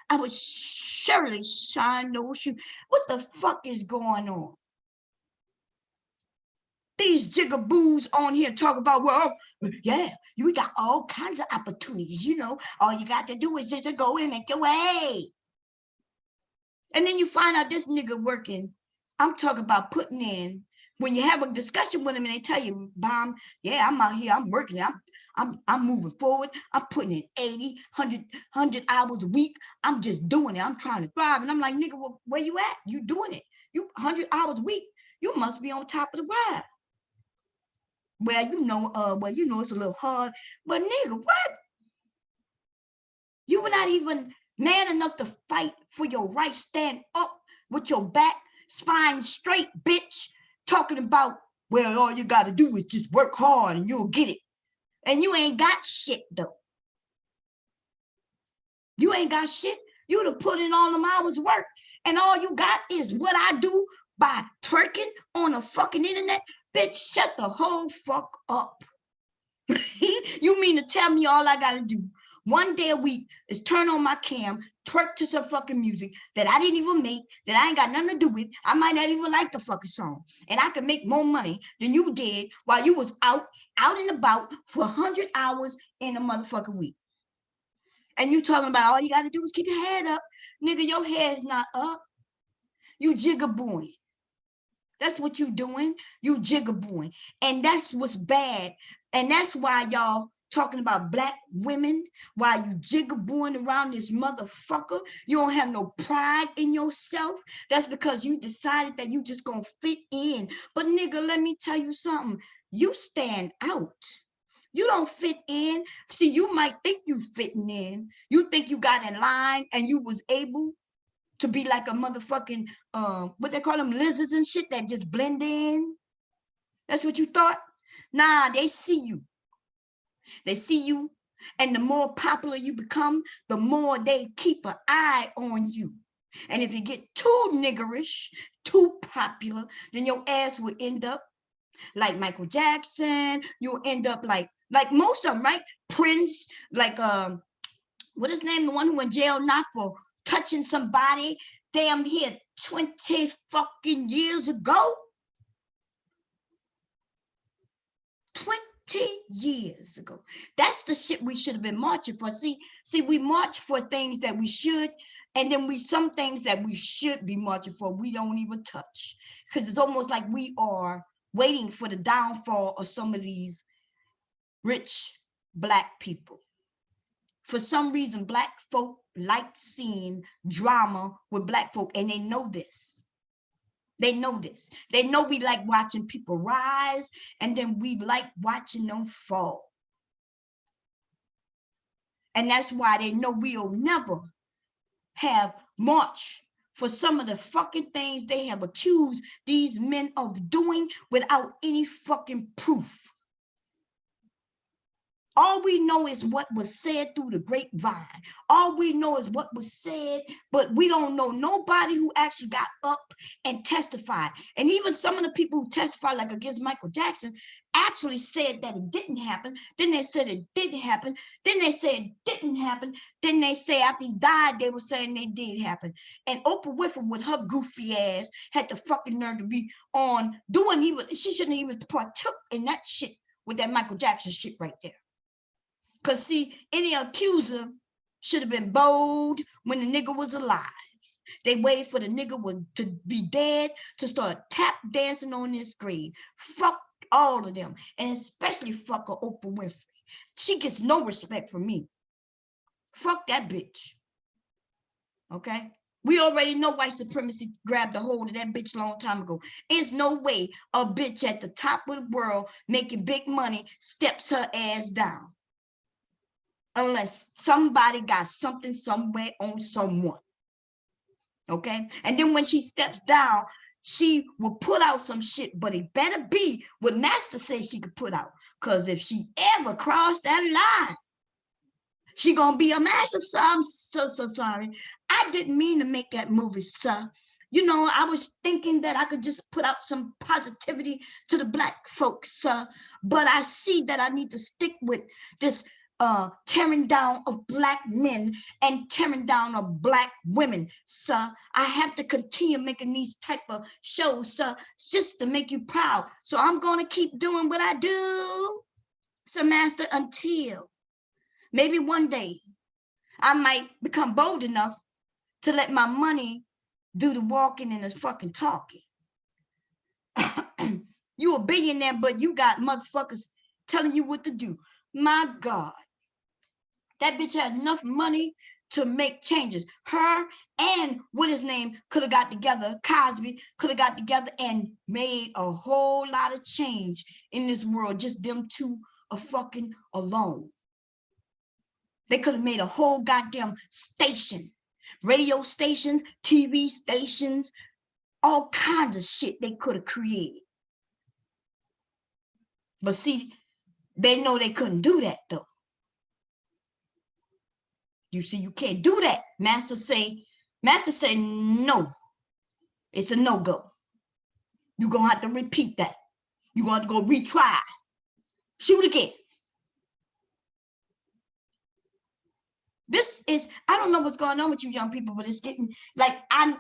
[SPEAKER 1] I would surely shine those shoes. What the fuck is going on? These jigaboos on here talk about, well, yeah, you got all kinds of opportunities, you know. All you got to do is just to go and make your way. And then you find out this nigga working. I'm talking about putting in, when you have a discussion with them and they tell you, Bomb, yeah, I'm out here, I'm working, I'm moving forward, I'm putting in 80, 100 hours a week, I'm just doing it, I'm trying to thrive. And I'm like, nigga, where you at? You doing it. You 100 hours a week, you must be on top of the world. Well, you know it's a little hard, but nigga, what? You were not even man enough to fight for your right, stand up with your back, spine straight, bitch, talking about, well, all you got to do is just work hard and you'll get it. And you ain't got shit, though. You ain't got shit. You'd have put in all them hours of work, and all you got is what I do by twerking on the fucking internet. Bitch, shut the whole fuck up. You mean to tell me all I got to do one day a week is turn on my cam, twerk to some fucking music that I didn't even make, that I ain't got nothing to do with. I might not even like the fucking song. And I can make more money than you did while you was out and about for 100 hours in a motherfucking week. And you talking about all you got to do is keep your head up. Nigga, your head's not up. You jigabooing. That's what you doing. You jigabooing. And that's what's bad. And that's why y'all talking about black women, while you jigabooing around this motherfucker. You don't have no pride in yourself. That's because you decided that you just gonna fit in. But nigga, let me tell you something. You stand out. You don't fit in. See, you might think you fitting in. You think you got in line and you was able to be like a motherfucking, what they call them, lizards and shit that just blend in. That's what you thought? Nah, they see you. They see you, and the more popular you become, the more they keep an eye on you. And if you get too niggerish, too popular, then your ass will end up like Michael Jackson. You'll end up like most of them, right? Prince, like what is his name? The one who went jail not for touching somebody damn here 20 fucking years ago. 20 years ago. That's the shit we should have been marching for. See, we march for things that we should, and then some things that we should be marching for, we don't even touch. Because it's almost like we are waiting for the downfall of some of these rich black people. For some reason, black folk like seeing drama with black folk, and they know this. They know this. They know we like watching people rise, and then we like watching them fall. And that's why they know we'll never have march for some of the fucking things they have accused these men of doing without any fucking proof. All we know is what was said through the grapevine. All we know is what was said, but we don't know nobody who actually got up and testified. And even some of the people who testified, like against Michael Jackson, actually said that it didn't happen. Then they said it didn't happen. Then they said it didn't happen. Then they say after he died, they were saying they did happen. And Oprah Winfrey with her goofy ass had the fucking nerve to be on doing even, she shouldn't even partook in that shit with that Michael Jackson shit right there. Because, see, any accuser should have been bold when the nigga was alive. They waited for the nigga to be dead to start tap dancing on his grave. Fuck all of them, and especially fuck her Oprah Winfrey. She gets no respect from me. Fuck that bitch. Okay? We already know white supremacy grabbed a hold of that bitch a long time ago. There's no way a bitch at the top of the world making big money steps her ass down. Unless somebody got something somewhere on someone. Okay? And then when she steps down, she will put out some shit, but it better be what Master says she could put out. Because if she ever crossed that line, she gonna be a master. So I'm so sorry. I didn't mean to make that movie, sir. You know, I was thinking that I could just put out some positivity to the black folks, sir. But I see that I need to stick with this tearing down of black men and tearing down of black women, sir. I have to continue making these type of shows, sir, just to make you proud. So I'm going to keep doing what I do, Sir Master, until maybe one day I might become bold enough to let my money do the walking and the fucking talking. You a billionaire, but you got motherfuckers telling you what to do. My God. That bitch had enough money to make changes. Her and what his name could have got together, Cosby could have got together and made a whole lot of change in this world. Just them two are fucking alone. They could have made a whole goddamn station, radio stations, TV stations, all kinds of shit they could have created. But see, they know they couldn't do that though. You see, you can't do that. Master say no. It's a no-go. You're gonna have to repeat that. You're gonna have to go retry. Shoot again. This is, I don't know what's going on with you young people, but it's getting like, I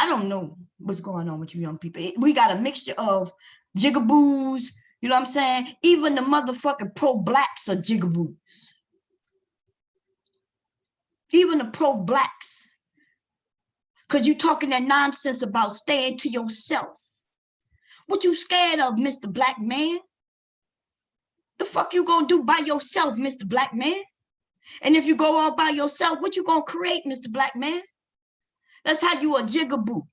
[SPEAKER 1] don't know what's going on with you young people. We got a mixture of jigaboos, you know what I'm saying? Even the motherfucking pro-blacks are jigaboos. Even the pro-blacks. Because you talking that nonsense about staying to yourself. What you scared of, Mr. Black Man? The fuck you gonna do by yourself, Mr. Black Man? And if you go all by yourself, what you gonna create, Mr. Black Man? That's how you a jigaboo.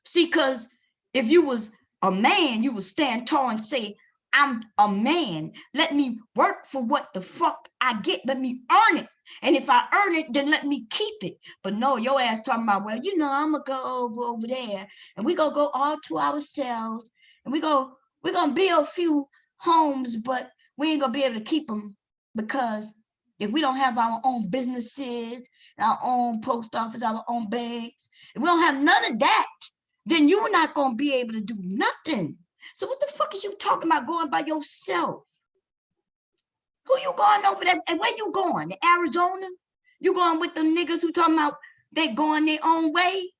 [SPEAKER 1] See, because if you was a man, you would stand tall and say, I'm a man. Let me work for what the fuck I get. Let me earn it. And if I earn it, then let me keep it. But no, your ass talking about, well, you know, I'm gonna go over there and we gonna go all to ourselves and we're gonna build a few homes, but we ain't gonna be able to keep them because if we don't have our own businesses, our own post office, our own banks, if we don't have none of that, then you're not gonna be able to do nothing. So what the fuck is you talking about going by yourself? Who you going over there? And where you going? Arizona? You going with the niggas who talking about they going their own way?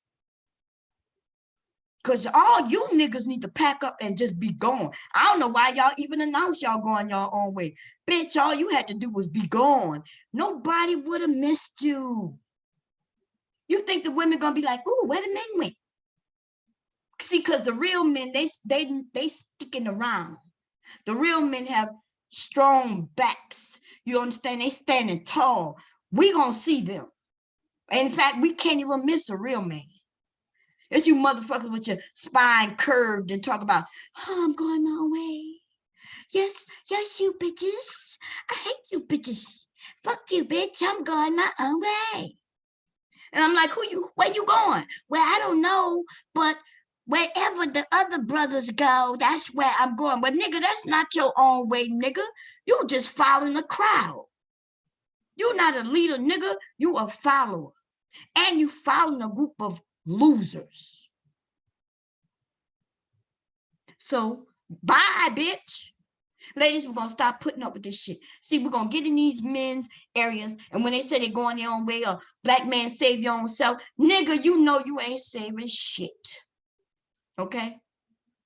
[SPEAKER 1] Because all you niggas need to pack up and just be gone. I don't know why y'all even announced y'all going your own way. Bitch, all you had to do was be gone. Nobody would have missed you. You think the women gonna be like, ooh, where the men went? See, because the real men, they sticking around. The real men have strong backs. You understand? They standing tall. We gonna see them. In fact, we can't even miss a real man. It's you motherfuckers with your spine curved and talk about, oh, I'm going my own way. Yes, you bitches. I hate you bitches. Fuck you, bitch. I'm going my own way. And I'm like, where you going? Well, I don't know, but wherever the other brothers go, that's where I'm going. But nigga, that's not your own way, nigga. You just following the crowd. You're not a leader, nigga. You a follower. And you following a group of losers. So, bye, bitch. Ladies, we're going to stop putting up with this shit. See, we're going to get in these men's areas, and when they say they're going their own way, or black man save your own self, nigga, you know you ain't saving shit. Okay?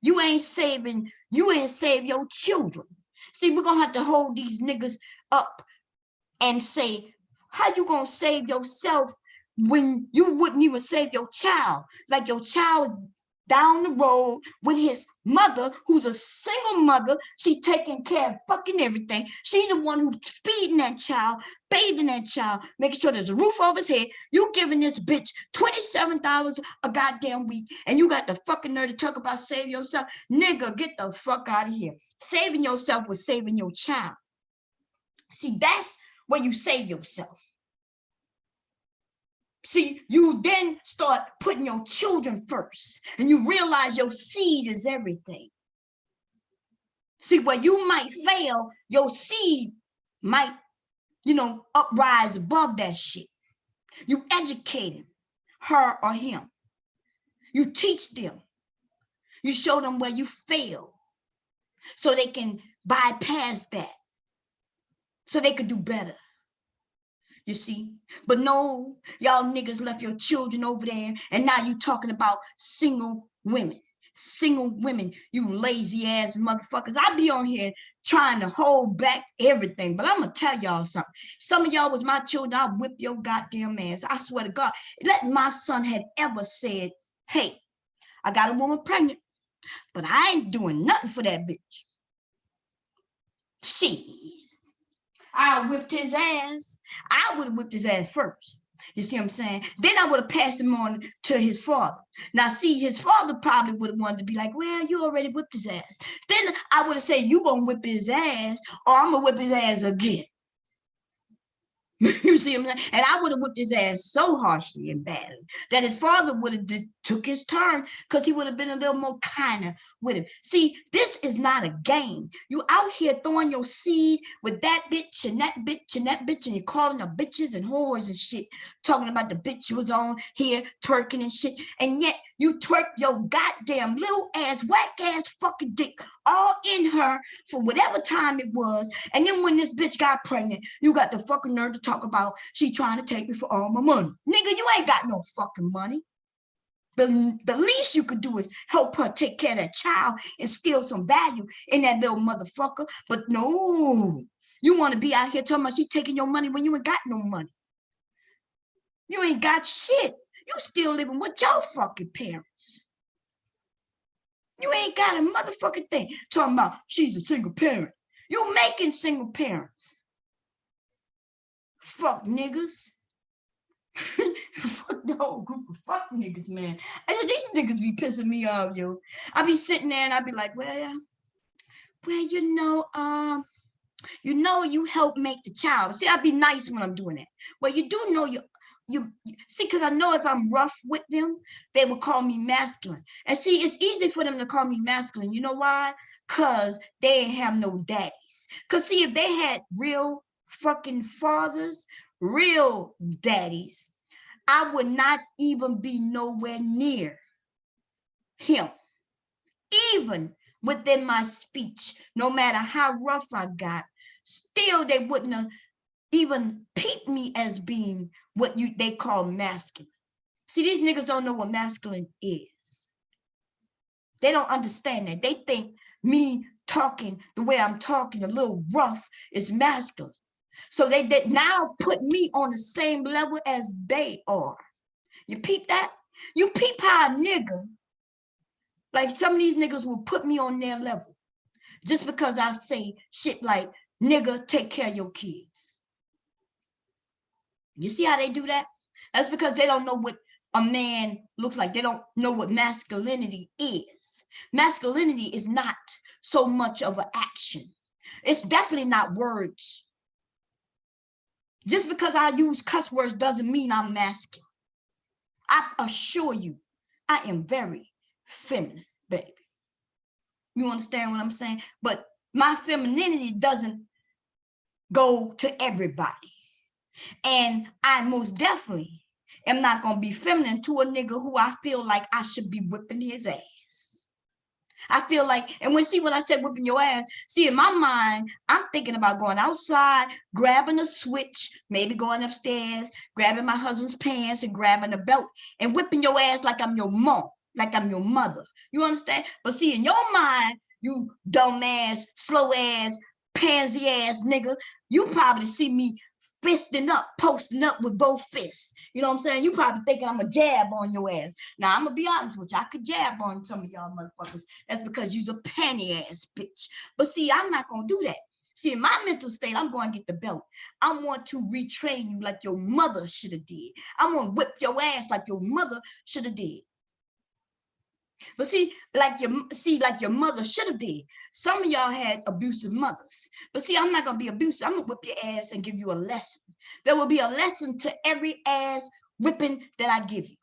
[SPEAKER 1] You ain't save your children. See, we're going to have to hold these niggas up and say, how you going to save yourself when you wouldn't even save your child? Like your child is down the road with his mother, who's a single mother. She taking care of fucking everything. She the one who's feeding that child, bathing that child, making sure there's a roof over his head. You giving this bitch $27 a goddamn week, and you got the fucking nerve to talk about save yourself. Nigga, get the fuck out of here. Saving yourself was saving your child. See, that's where you save yourself. See, you then start putting your children first, and you realize your seed is everything. See, where you might fail, your seed might, uprise above that shit. You educate him, her or him. You teach them. You show them where you fail so they can bypass that, so they could do better. You see, but no, y'all niggas left your children over there, and now you talking about single women, you lazy ass motherfuckers. I be on here trying to hold back everything, but I'm gonna tell y'all something. Some of y'all was my children, I'll whip your goddamn ass. I swear to God, let my son had ever said, hey, I got a woman pregnant, but I ain't doing nothing for that bitch. See, I whipped his ass. I would have whipped his ass first. You see what I'm saying? Then I would have passed him on to his father. Now, see, his father probably would have wanted to be like, well, you already whipped his ass. Then I would have said, you gonna whip his ass, or I'm gonna whip his ass again. You see what I'm saying? And I would have whipped his ass so harshly and badly that his father would have took his turn, because he would have been a little more kinder with him. See, this is not a game. You out here throwing your seed with that bitch and that bitch and that bitch, and you're calling them bitches and whores and shit, talking about the bitch you was on here twerking and shit, and yet you twerk your goddamn little ass, whack ass fucking dick all in her for whatever time it was. And then when this bitch got pregnant, you got the fucking nerve to talk about she trying to take me for all my money. Nigga, you ain't got no fucking money. The least you could do is help her take care of that child and steal some value in that little motherfucker. But no, you want to be out here talking about she taking your money when you ain't got no money. You ain't got shit. You still living with your fucking parents. You ain't got a motherfucking thing. Talking about she's a single parent. You making single parents. Fuck niggas. Fuck the whole group of fuck niggas, man. These niggas be pissing me off, yo. I be sitting there and I be like, well, you help make the child. See, I be nice when I'm doing that. Well, you do know you see, because I know if I'm rough with them, they will call me masculine. And see, it's easy for them to call me masculine. You know why? Because they ain't have no daddies. Because see, if they had real fucking fathers, real daddies, I would not even be nowhere near him. Even within my speech, no matter how rough I got, still they wouldn't have even peeped me as being what they call masculine. See, these niggas don't know what masculine is. They don't understand that. They think me talking the way I'm talking, a little rough, is masculine. So they now put me on the same level as they are. You peep that? You peep how a nigga, like some of these niggas will put me on their level just because I say shit like, nigga, take care of your kids. You see how they do that? That's because they don't know what a man looks like. They don't know what masculinity is. Masculinity is not so much of an action. It's definitely not words. Just because I use cuss words doesn't mean I'm masculine. I assure you, I am very feminine, baby. You understand what I'm saying? But my femininity doesn't go to everybody. And I most definitely am not going to be feminine to a nigga who I feel like I should be whipping his ass. I feel like, and when I said whipping your ass, see, in my mind, I'm thinking about going outside, grabbing a switch, maybe going upstairs, grabbing my husband's pants and grabbing a belt and whipping your ass like I'm your mom, like I'm your mother. You understand? But see, in your mind, you dumb ass, slow ass, pansy ass nigga, you probably see me fisting up, posting up with both fists. You know what I'm saying? You probably thinking I'm a jab on your ass. Now, I'm going to be honest with you. I could jab on some of y'all motherfuckers. That's because you's a panty ass bitch. But see, I'm not going to do that. See, in my mental state, I'm going to get the belt. I want to retrain you like your mother should have did. I want to whip your ass like your mother should have did. But see, like your mother should have did. Some of y'all had abusive mothers. But see, I'm not going to be abusive. I'm going to whip your ass and give you a lesson. There will be a lesson to every ass whipping that I give you.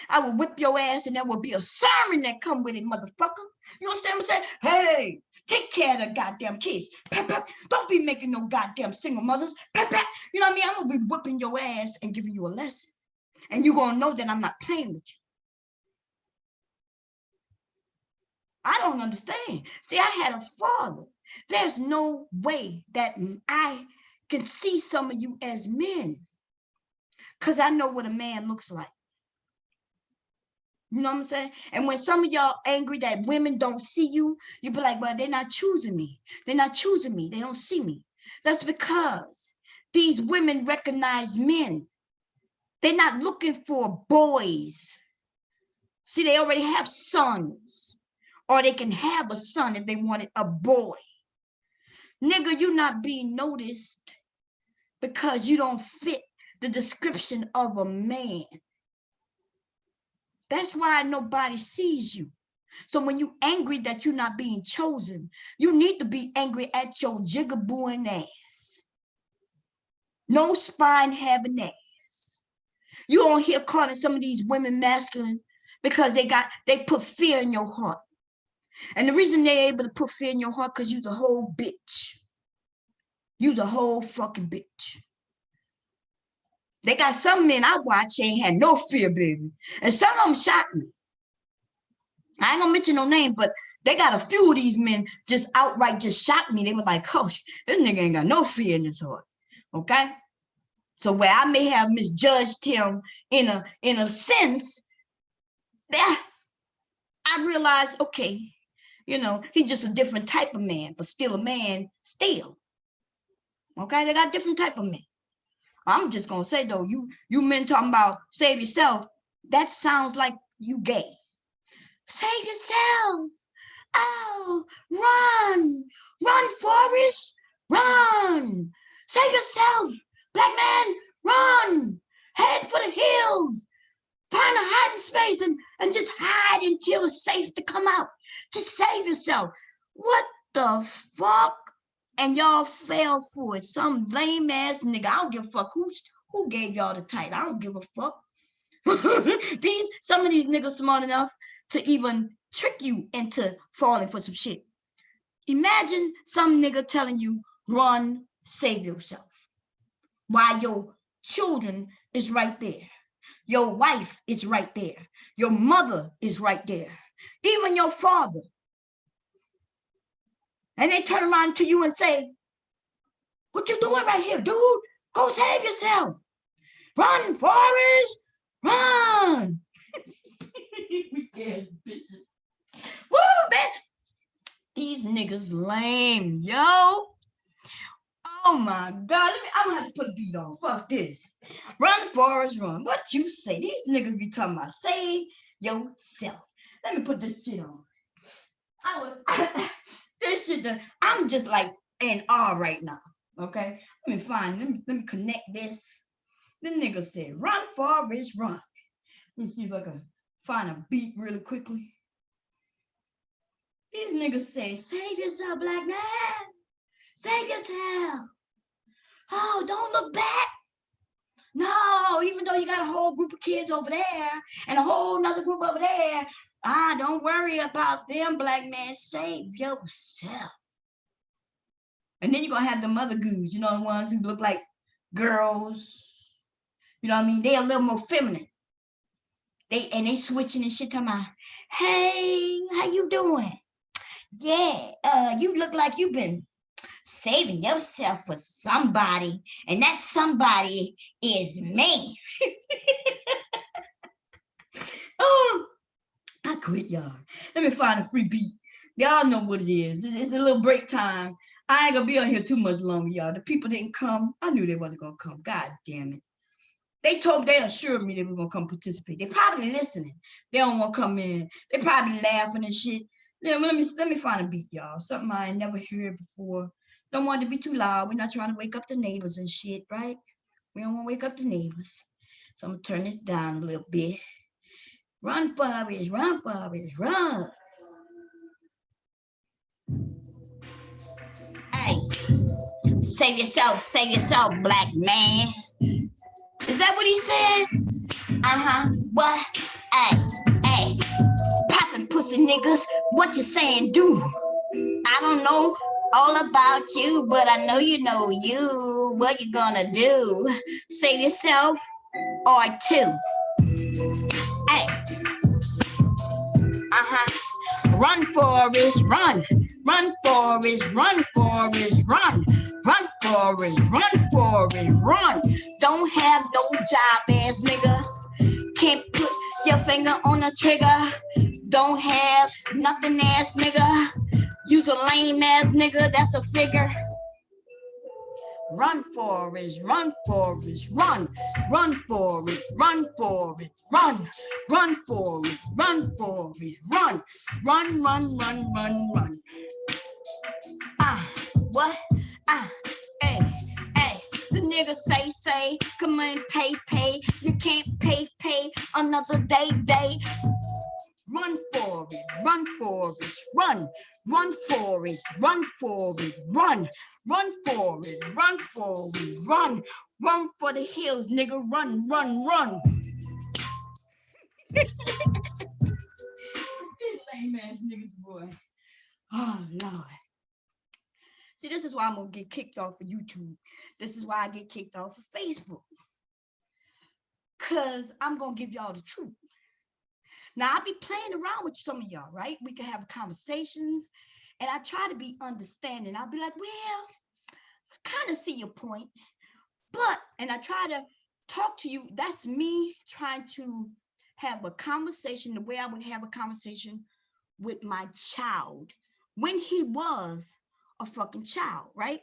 [SPEAKER 1] I will whip your ass and there will be a sermon that come with it, motherfucker. You understand what I'm saying? Hey, take care of the goddamn kids. Don't be making no goddamn single mothers. You know what I mean? I'm going to be whipping your ass and giving you a lesson. And you're going to know that I'm not playing with you. I don't understand. See, I had a father. There's no way that I can see some of you as men, because I know what a man looks like. You know what I'm saying? And when some of y'all angry that women don't see you, you be like, well, they're not choosing me. They're not choosing me. They don't see me. That's because these women recognize men. They're not looking for boys. See, they already have sons. Or they can have a son if they wanted a boy. Nigga, you not being noticed because you don't fit the description of a man. That's why nobody sees you. So when you angry that you're not being chosen, you need to be angry at your jigabooing ass. No spine having ass. You don't hear calling some of these women masculine because they put fear in your heart. And the reason they're able to put fear in your heart because you're a whole bitch. You're a whole fucking bitch. They got some men I watch ain't had no fear, baby. And some of them shocked me. I ain't gonna mention no name, but they got a few of these men just outright just shocked me. They were like, oh, this nigga ain't got no fear in his heart. Okay? So where I may have misjudged him in a sense, that I realized, okay, you know, he's just a different type of man, but still a man still. Okay, they got different type of men. I'm just gonna say though, you men talking about save yourself, that sounds like you gay. Save yourself. Oh, run, Forrest, run. Save yourself, black man, run. Head for the hills. Find a hiding space and just hide until it's safe to come out. Just save yourself. What the fuck? And y'all fell for it. Some lame ass nigga. I don't give a fuck who gave y'all the title. I don't give a fuck. Some of these niggas smart enough to even trick you into falling for some shit. Imagine some nigga telling you, run, save yourself. While your children is right there. Your wife is right there. Your mother is right there. Even your father. And they turn around to you and say, what you doing right here, dude? Go save yourself. Run, Forrest, run. We can't, bitches. Woo, man. These niggas lame, yo. Oh my God, I'm gonna have to put a beat on. Fuck this. Run, Forrest, run. What you say? These niggas be talking about save yourself. Let me put this shit on. This shit, I'm just like in awe right now. Okay, let me connect this. The nigga said, run, Forrest, run. Let me see if I can find a beat really quickly. These niggas say, save yourself, black man. Save yourself. Oh, don't look back. No, even though you got a whole group of kids over there and a whole nother group over there, don't worry about them, black man. Save yourself. And then you're going to have them other goons, you know, the ones who look like girls. You know what I mean? They a little more feminine. They switching and shit, talking about, hey, how you doing? Yeah, you look like you've been saving yourself for somebody, and that somebody is me. Oh, I quit, y'all. Let me find a free beat. Y'all know what it is. It's a little break time. I ain't gonna be on here too much longer, y'all. The people didn't come. I knew they wasn't gonna come. God damn it. They assured me they were gonna come participate. They probably listening. They don't want to come in. They probably laughing and shit. Yeah, let me find a beat, y'all. Something I ain't never heard before. Don't want it to be too loud. We're not trying to wake up the neighbors and shit, right? We don't want to wake up the neighbors. So I'm gonna turn this down a little bit. Run, Forrest, run, Forrest, run. Hey, save yourself, black man. Is that what he said? What? Hey, poppin' pussy niggas, what you saying, do? I don't know all about you, but I know you know you. What you gonna do? Save yourself or two? Hey, run, Forrest, run. Run, Forrest, run, Forrest, run. Run, Forrest, run, Forrest, run. Don't have no job, ass nigga. Can't put your finger on the trigger. Don't have nothing, ass nigga. Use a lame ass nigga, that's a figure. Run, Forrest, run, Forrest, run. Run, Forrest, run, Forrest, run. Run, Forrest, run, Forrest, run. Run, run, run, run, run. What? nigga say, come on, pay. You can't pay, another day. Run for it, run for it, run for it, run for it, run for it, run for it, run for the hills, nigga, run. Lame ass niggas, boy. Oh, Lord. See, this is why I'm gonna get kicked off of YouTube. This is why I get kicked off of Facebook. Cause I'm gonna give y'all the truth. Now, I be playing around with some of y'all, right? We can have conversations, and I try to be understanding. I'll be like, well, I kind of see your point, but, and I try to talk to you. That's me trying to have a conversation the way I would have a conversation with my child when he was a fucking child, right?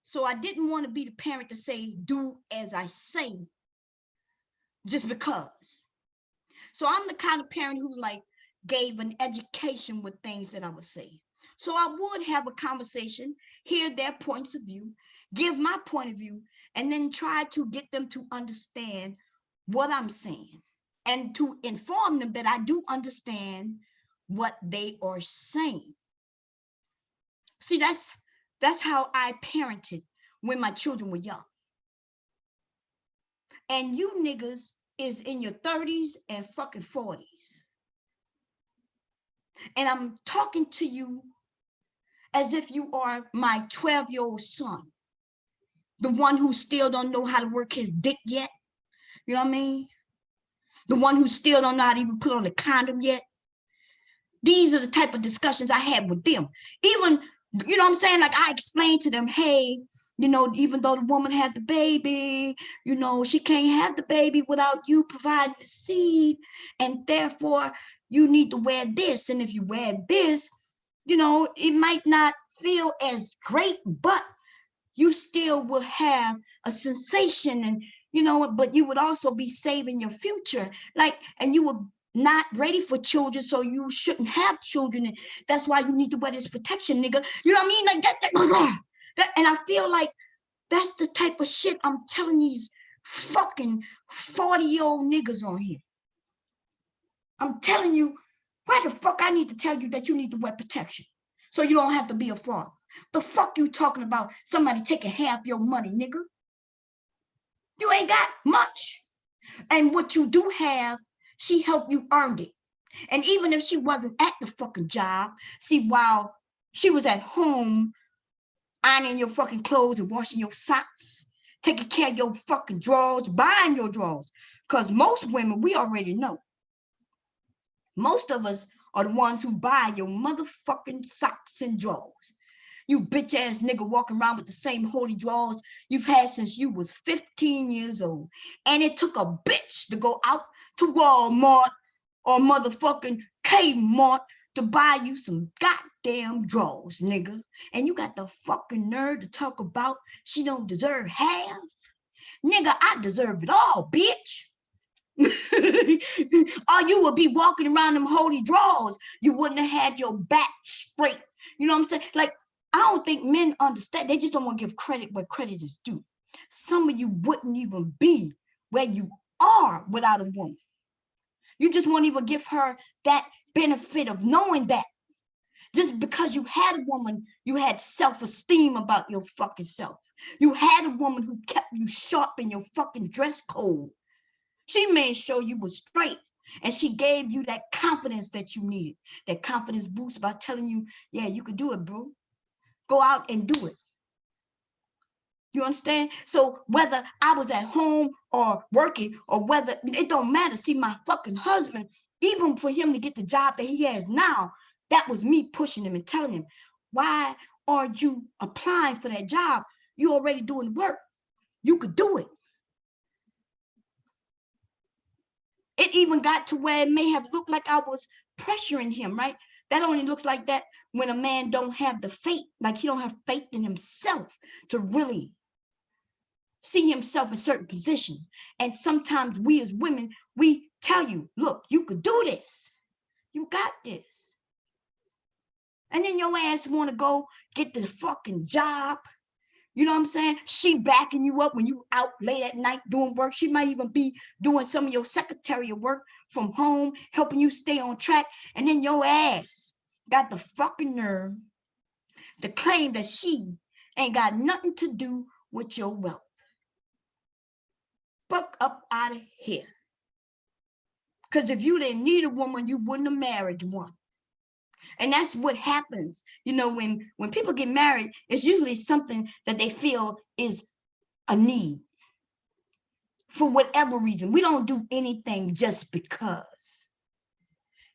[SPEAKER 1] So I didn't want to be the parent to say, do as I say, just because. So I'm the kind of parent who like gave an education with things that I would say. So I would have a conversation, hear their points of view, give my point of view, and then try to get them to understand what I'm saying and to inform them that I do understand what they are saying. See, that's how I parented when my children were young. And you niggas is in your 30s and fucking 40s. And I'm talking to you as if you are my 12-year-old son, the one who still don't know how to work his dick yet. You know what I mean? The one who still don't know how to even put on a condom yet. These are the type of discussions I had with them. Even, you know what I'm saying? Like I explained to them, hey, you know, even though the woman had the baby, you know, she can't have the baby without you providing the seed. And therefore, you need to wear this. And if you wear this, you know, it might not feel as great, but you still will have a sensation and, you know, but you would also be saving your future. Like, and you were not ready for children, so you shouldn't have children. And that's why you need to wear this protection, nigga. You know what I mean? Like that, and I feel like that's the type of shit I'm telling these fucking 40-year-old niggas on here. I'm telling you, why the fuck I need to tell you that you need to wear protection so you don't have to be a father? The fuck you talking about somebody taking half your money, nigga? You ain't got much. And what you do have, she helped you earn it. And even if she wasn't at the fucking job, see, while she was at home ironing your fucking clothes and washing your socks, taking care of your fucking drawers, buying your drawers. Because most women, we already know, most of us are the ones who buy your motherfucking socks and drawers. You bitch ass nigga walking around with the same holy drawers you've had since you was 15 years old. And it took a bitch to go out to Walmart or motherfucking Kmart to buy you some goddamn drawers, nigga. And you got the fucking nerve to talk about she don't deserve half? Nigga, I deserve it all, bitch. Or you would be walking around them holy drawers. You wouldn't have had your back straight. You know what I'm saying? Like, I don't think men understand. They just don't want to give credit where credit is due. Some of you wouldn't even be where you are without a woman. You just won't even give her that benefit of knowing that. Just because you had a woman, you had self-esteem about your fucking self. You had a woman who kept you sharp in your fucking dress code. She made sure you were straight. And she gave you that confidence that you needed. That confidence boost by telling you, yeah, you could do it, bro. Go out and do it. You understand? So whether I was at home or working or whether, it don't matter. See, my fucking husband, even for him to get the job that he has now, that was me pushing him and telling him, why are you applying for that job? You already doing the work. You could do it. It even got to where it may have looked like I was pressuring him, right? That only looks like that when a man don't have the faith, like he don't have faith in himself to really see himself in certain position. And sometimes we as women, we tell you, look, you could do this. You got this. And then your ass want to go get the fucking job, You know what I'm saying? She backing you up when you out late at night doing work. She might even be doing some of your secretarial work from home, helping you stay on track. And then your ass got the fucking nerve to claim that she ain't got nothing to do with your wealth. Fuck up out of here. Because if you didn't need a woman, you wouldn't have married one. And that's what happens. You know, when people get married, it's usually something that they feel is a need. For whatever reason, we don't do anything just because.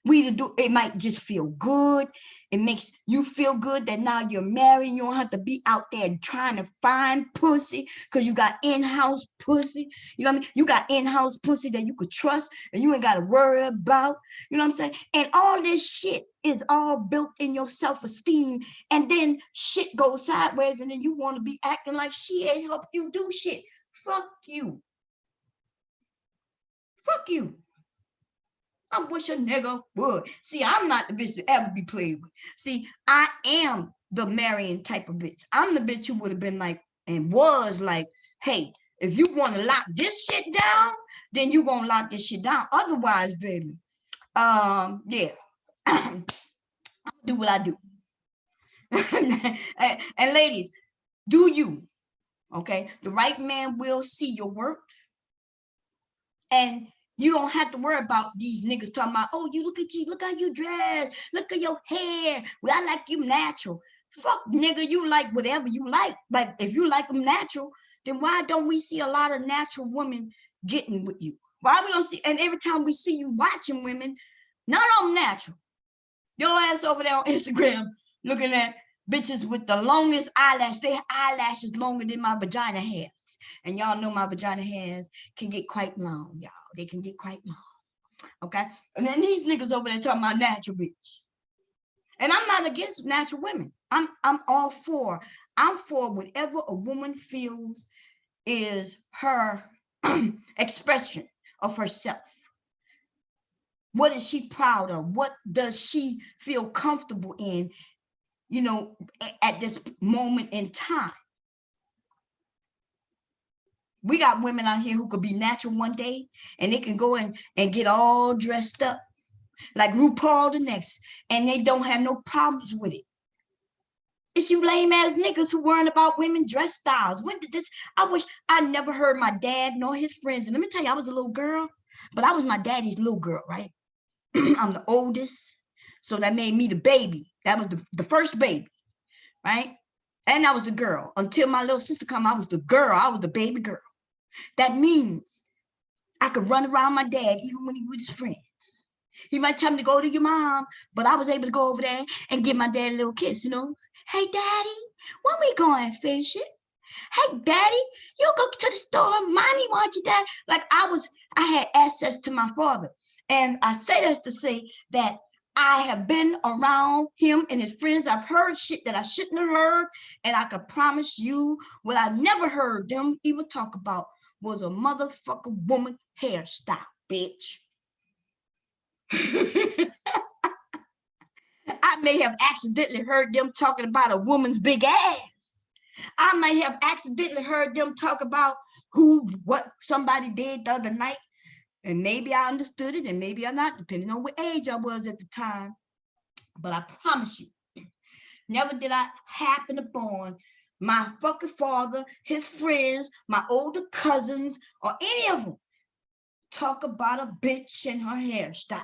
[SPEAKER 1] We either do, it might just feel good. It makes you feel good that now you're married. You don't have to be out there trying to find pussy because you got in-house pussy. You know what I mean? You got in-house pussy that you could trust and you ain't got to worry about. You know what I'm saying? And all this shit is all built in your self-esteem. And then shit goes sideways and then you want to be acting like she ain't helped you do shit. Fuck you. Fuck you. I wish a nigga would. See, I'm not the bitch to ever be played with. See, I am the marrying type of bitch. I'm the bitch who would have been like, and was like, hey, if you want to lock this shit down, then you gonna lock this shit down. Otherwise, baby, yeah, I'll do what I do. And ladies, do you, okay? The right man will see your work. And you don't have to worry about these niggas talking about, oh, you look how you dress, look at your hair. Well, I like you natural. Fuck, nigga, you like whatever you like. But if you like them natural, then why don't we see a lot of natural women getting with you? Why we don't see, and every time we see you watching women, none of them natural. Your ass over there on Instagram looking at bitches with the longest eyelash. Their eyelashes longer than my vagina hairs. And y'all know my vagina hairs can get quite long, y'all. They can get quite long. Okay? And then these niggas over there talking about natural bitch. And I'm not against natural women. I'm all for. I'm for whatever a woman feels is her expression of herself. What is she proud of? What does she feel comfortable in, you know, at this moment in time? We got women out here who could be natural one day and they can go and get all dressed up like RuPaul the next, and they don't have no problems with it. It's you lame ass niggas who worrying about women dress styles. When did this? I wish I never heard my dad nor his friends. And let me tell you, I was a little girl, but I was my daddy's little girl, right? I'm the oldest. So that made me the baby. That was the first baby, right? And I was a girl. Until my little sister come, I was the girl. I was the baby girl. That means I could run around my dad even when he was with his friends. He might tell me to go to your mom, but I was able to go over there and give my dad a little kiss, you know? Hey, daddy, when we going fishing? Hey, daddy, you go to the store. Mommy wants you, dad. Like I had access to my father. And I say this to say that I have been around him and his friends. I've heard shit that I shouldn't have heard. And I can promise you what I never heard them even talk about was a motherfucker woman hairstyle, bitch. I may have accidentally heard them talking about a woman's big ass. I may have accidentally heard them talk about what somebody did the other night. And maybe I understood it and maybe I not, depending on what age I was at the time. But I promise you, never did I happen upon my fucking father, his friends, my older cousins, or any of them talk about a bitch and her hairstyle.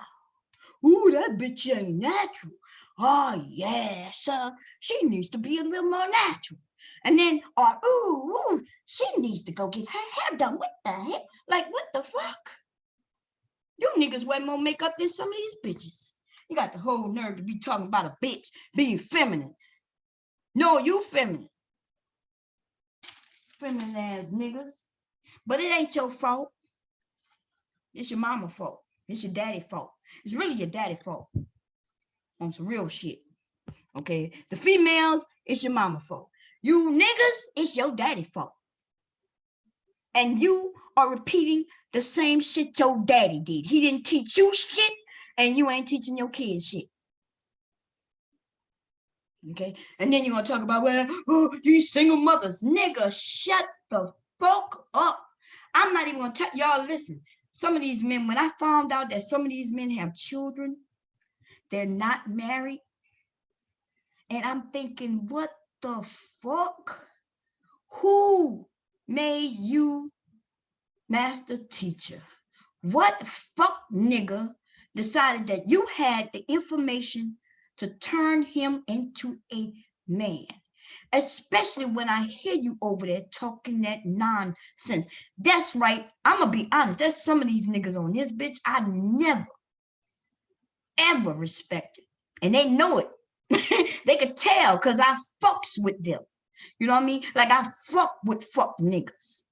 [SPEAKER 1] Ooh, that bitch ain't natural. Oh, yeah, sir. She needs to be a little more natural. And then, ooh, she needs to go get her hair done. What the heck? Like, what the fuck? You niggas wear more makeup than some of these bitches. You got the whole nerve to be talking about a bitch being feminine. No, you feminine. Feminine ass niggas. But it ain't your fault. It's your mama's fault. It's your daddy's fault. It's really your daddy's fault. On some real shit. Okay? The females, it's your mama's fault. You niggas, it's your daddy's fault. And you are repeating the same shit your daddy did. He didn't teach you shit, and you ain't teaching your kids shit. Okay, and then you're gonna talk about, well, oh, these single mothers. Nigga, shut the fuck up. I'm not even gonna tell y'all. Listen, some of these men, when I found out that some of these men have children, they're not married, and I'm thinking, what the fuck? Who made you master teacher? What fuck nigga decided that you had the information to turn him into a man? Especially when I hear you over there talking that nonsense. That's right. I'm gonna be honest. There's some of these niggas on this bitch I never, ever respected. And they know it. They could tell because I fucks with them. You know what I mean? Like I fuck with fuck niggas.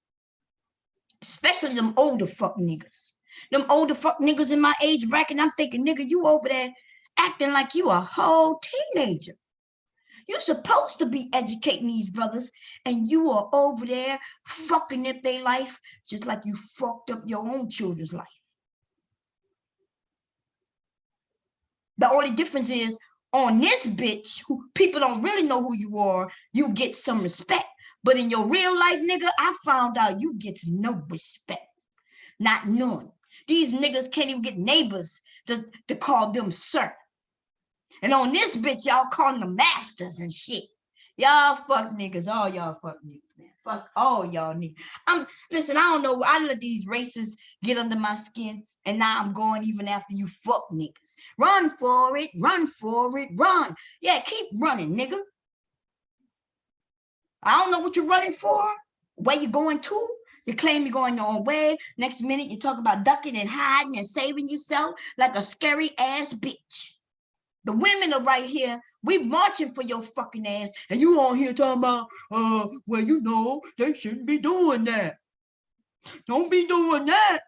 [SPEAKER 1] Especially them older fuck niggas. Them older fuck niggas in my age bracket. I'm thinking, nigga, you over there acting like you a whole teenager. You're supposed to be educating these brothers, and you are over there fucking up their life just like you fucked up your own children's life. The only difference is on this bitch, who people don't really know who you are, you get some respect. But in your real life, nigga, I found out you get no respect. Not none. These niggas can't even get neighbors to call them sir. And on this bitch, y'all calling them masters and shit. Y'all fuck niggas. All y'all fuck niggas, man. Fuck all y'all niggas. Listen, I don't know. I let these races get under my skin, and now I'm going even after you fuck niggas. Run for it. Run for it. Run. Yeah, keep running, nigga. I don't know what you're running for. Where you going to? You claim you're going your own way. Next minute, you talk about ducking and hiding and saving yourself like a scary ass bitch. The women are right here. We marching for your fucking ass. And you on here talking about, well, you know, they shouldn't be doing that. Don't be doing that.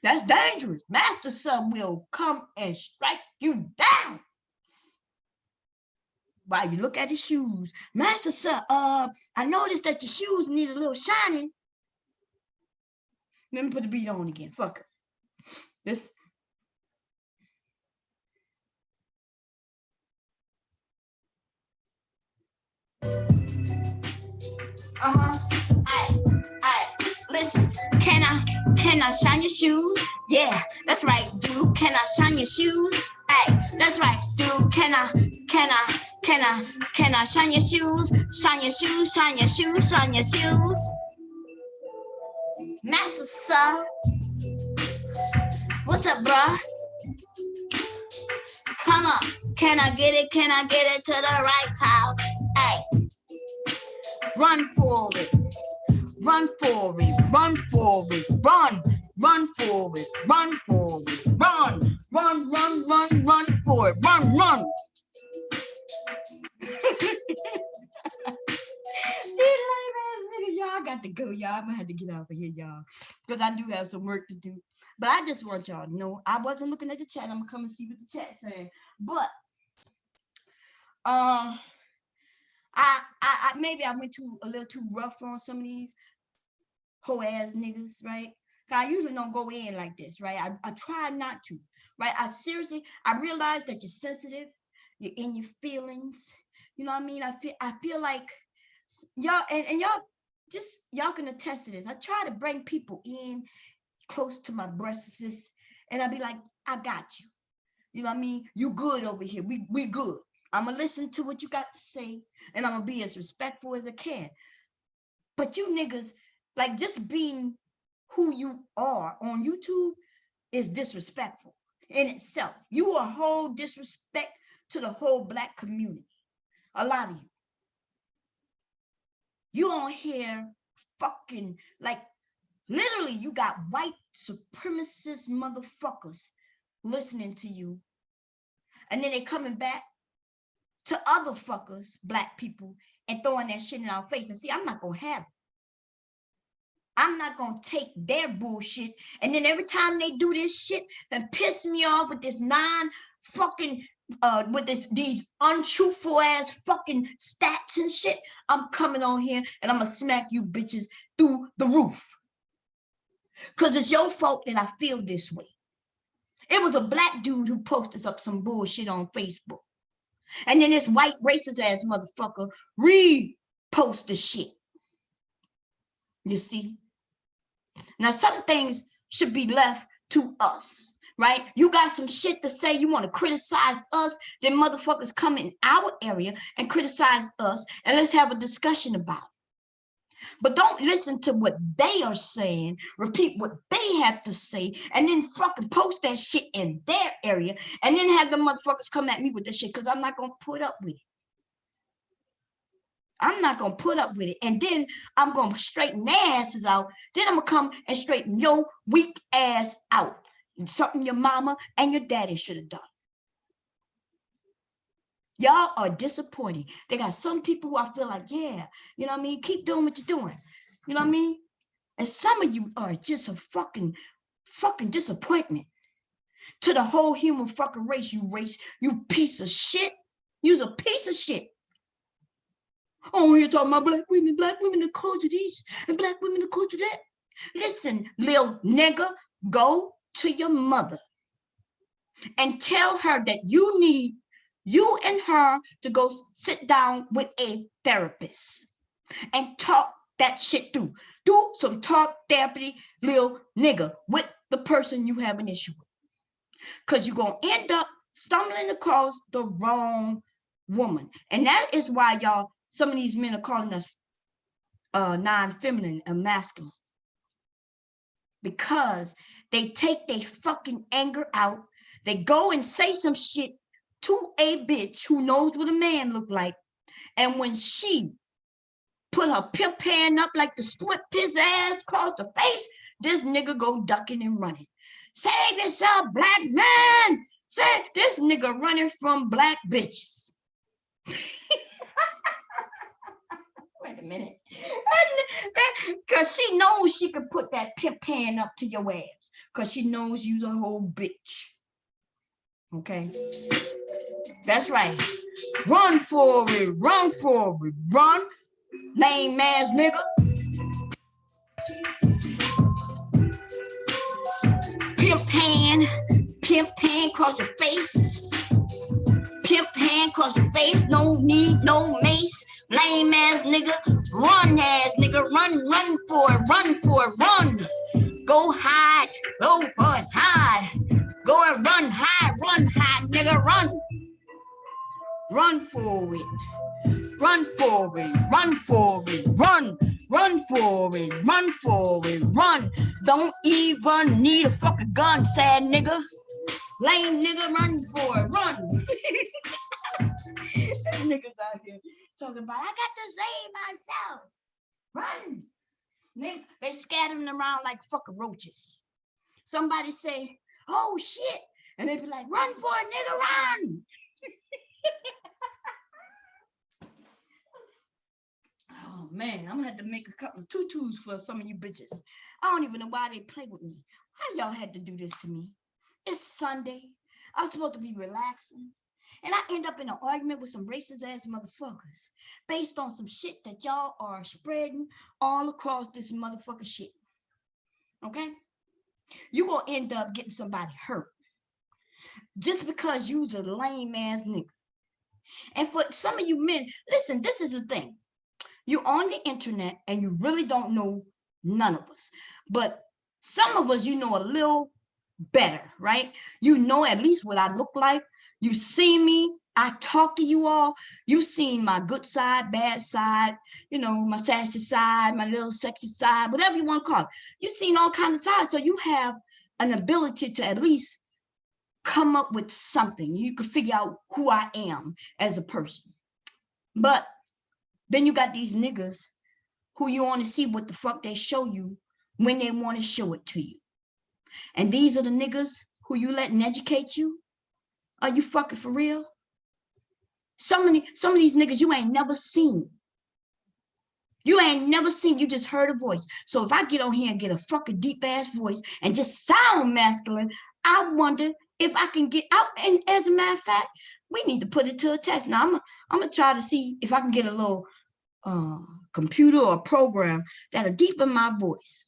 [SPEAKER 1] That's dangerous. Master Son will come and strike you down. While you look at his shoes. Master Son, I noticed that your shoes need a little shining. Let me put the beat on again. Fuck it. This. Listen, can I shine your shoes? Yeah, that's right, dude. Can I shine your shoes? Hey, that's right, dude. Can I shine your shoes? Shine your shoes, shine your shoes, shine your shoes. Master Son, what's up, bruh? Come on, can I get it? Can I get it to the right house? Hey, run for it. Run for it, run for it, run for it, run for it, run for it, run. Y'all got to go, y'all. I'm gonna have to get out of here, y'all, because I do have some work to do. But I just want y'all to know I wasn't looking at the chat. I'm gonna come and see what the chat's saying. But I maybe I went a little too rough on some of these whole ass niggas, right? I usually don't go in like this, right? I try not to, right? I realize that you're sensitive, you're in your feelings. You know what I mean? I feel like y'all and y'all can attest to this. I try to bring people in close to my breasts, and I'll be like, I got you. You know what I mean? You good over here. We good. I'm gonna listen to what you got to say, and I'm gonna be as respectful as I can. But you niggas, like, just being who you are on YouTube is disrespectful in itself. You are a whole disrespect to the whole Black community. A lot of you. You on here fucking, like, literally you got white supremacist motherfuckers listening to you. And then they coming back to other fuckers, Black people, and throwing that shit in our face. And see, I'm not gonna have it. I'm not gonna take their bullshit. And then every time they do this shit and piss me off with this fucking with these untruthful ass fucking stats and shit, I'm coming on here and I'm gonna smack you bitches through the roof. Cause it's your fault that I feel this way. It was a Black dude who posted up some bullshit on Facebook. And then this white racist ass motherfucker repost the shit. You see? Now, some things should be left to us, right? You got some shit to say, you want to criticize us, then motherfuckers come in our area and criticize us, and let's have a discussion about it. But don't listen to what they are saying, repeat what they have to say, and then fucking post that shit in their area, and then have the motherfuckers come at me with that shit, because I'm not going to put up with it. I'm not going to put up with it. And then I'm going to straighten their asses out. Then I'm going to come and straighten your weak ass out. And something your mama and your daddy should have done. Y'all are disappointing. They got some people who I feel like, yeah, you know what I mean? Keep doing what you're doing. You know what I mean? And some of you are just a fucking disappointment to the whole human fucking race, you piece of shit. You's a piece of shit. Oh, you're talking about black women are culture this, and black women are culture that. Listen, little nigga, go to your mother and tell her that you need you and her to go sit down with a therapist and talk that shit through. Do some talk therapy, little nigga, with the person you have an issue with. Because you're going to end up stumbling across the wrong woman. And that is why y'all, some of these men are calling us non-feminine and masculine. Because they take their fucking anger out. They go and say some shit to a bitch who knows what a man look like. And when she put her pimp hand up like to whip his ass across the face, this nigga go ducking and running. Save yourself, black man. Say this nigga running from black bitches. Wait a minute. Because she knows she could put that pimp hand up to your ass. Because she knows you's a whole bitch. Okay? That's right. Run for it. Run for it. Run. Lame ass nigga. Pimp hand across your face. Pimp hand across your face. No need, no mace. Lame ass nigga, run ass nigga, run for it, run. Go hide, go for it, hide. Go and run hide, nigga, run. Run for it, run for it, run for it, run for it, run for it, run. Don't even need a fucking gun, sad nigga. Lame nigga, run for it, run. Niggas out here talking about, I got to save myself. Run. They scattering around like fucking roaches. Somebody say, oh shit. And they be like, run for it, nigga, run. Oh man, I'm gonna have to make a couple of tutus for some of you bitches. I don't even know why they play with me. Why y'all had to do this to me? It's Sunday. I'm supposed to be relaxing. And I end up in an argument with some racist ass motherfuckers based on some shit that y'all are spreading all across this motherfucker shit. Okay? You're going to end up getting somebody hurt just because you's a lame ass nigga. And for some of you men, listen, this is the thing. You're on the internet and you really don't know none of us. But some of us, you know a little better, right? You know at least what I look like. You see me, I talk to you all. You've seen my good side, bad side, you know, my sassy side, my little sexy side, whatever you want to call it. You've seen all kinds of sides. So you have an ability to at least come up with something. You can figure out who I am as a person. But then you got these niggas who you want to see what the fuck they show you when they want to show it to you. And these are the niggas who you letting educate you. Are you fucking for real? Some of these niggas you ain't never seen. You ain't never seen, you just heard a voice. So if I get on here and get a fucking deep ass voice and just sound masculine, I wonder if I can get out. And as a matter of fact, we need to put it to a test. Now I'm gonna try to see if I can get a little computer or program that'll deepen my voice.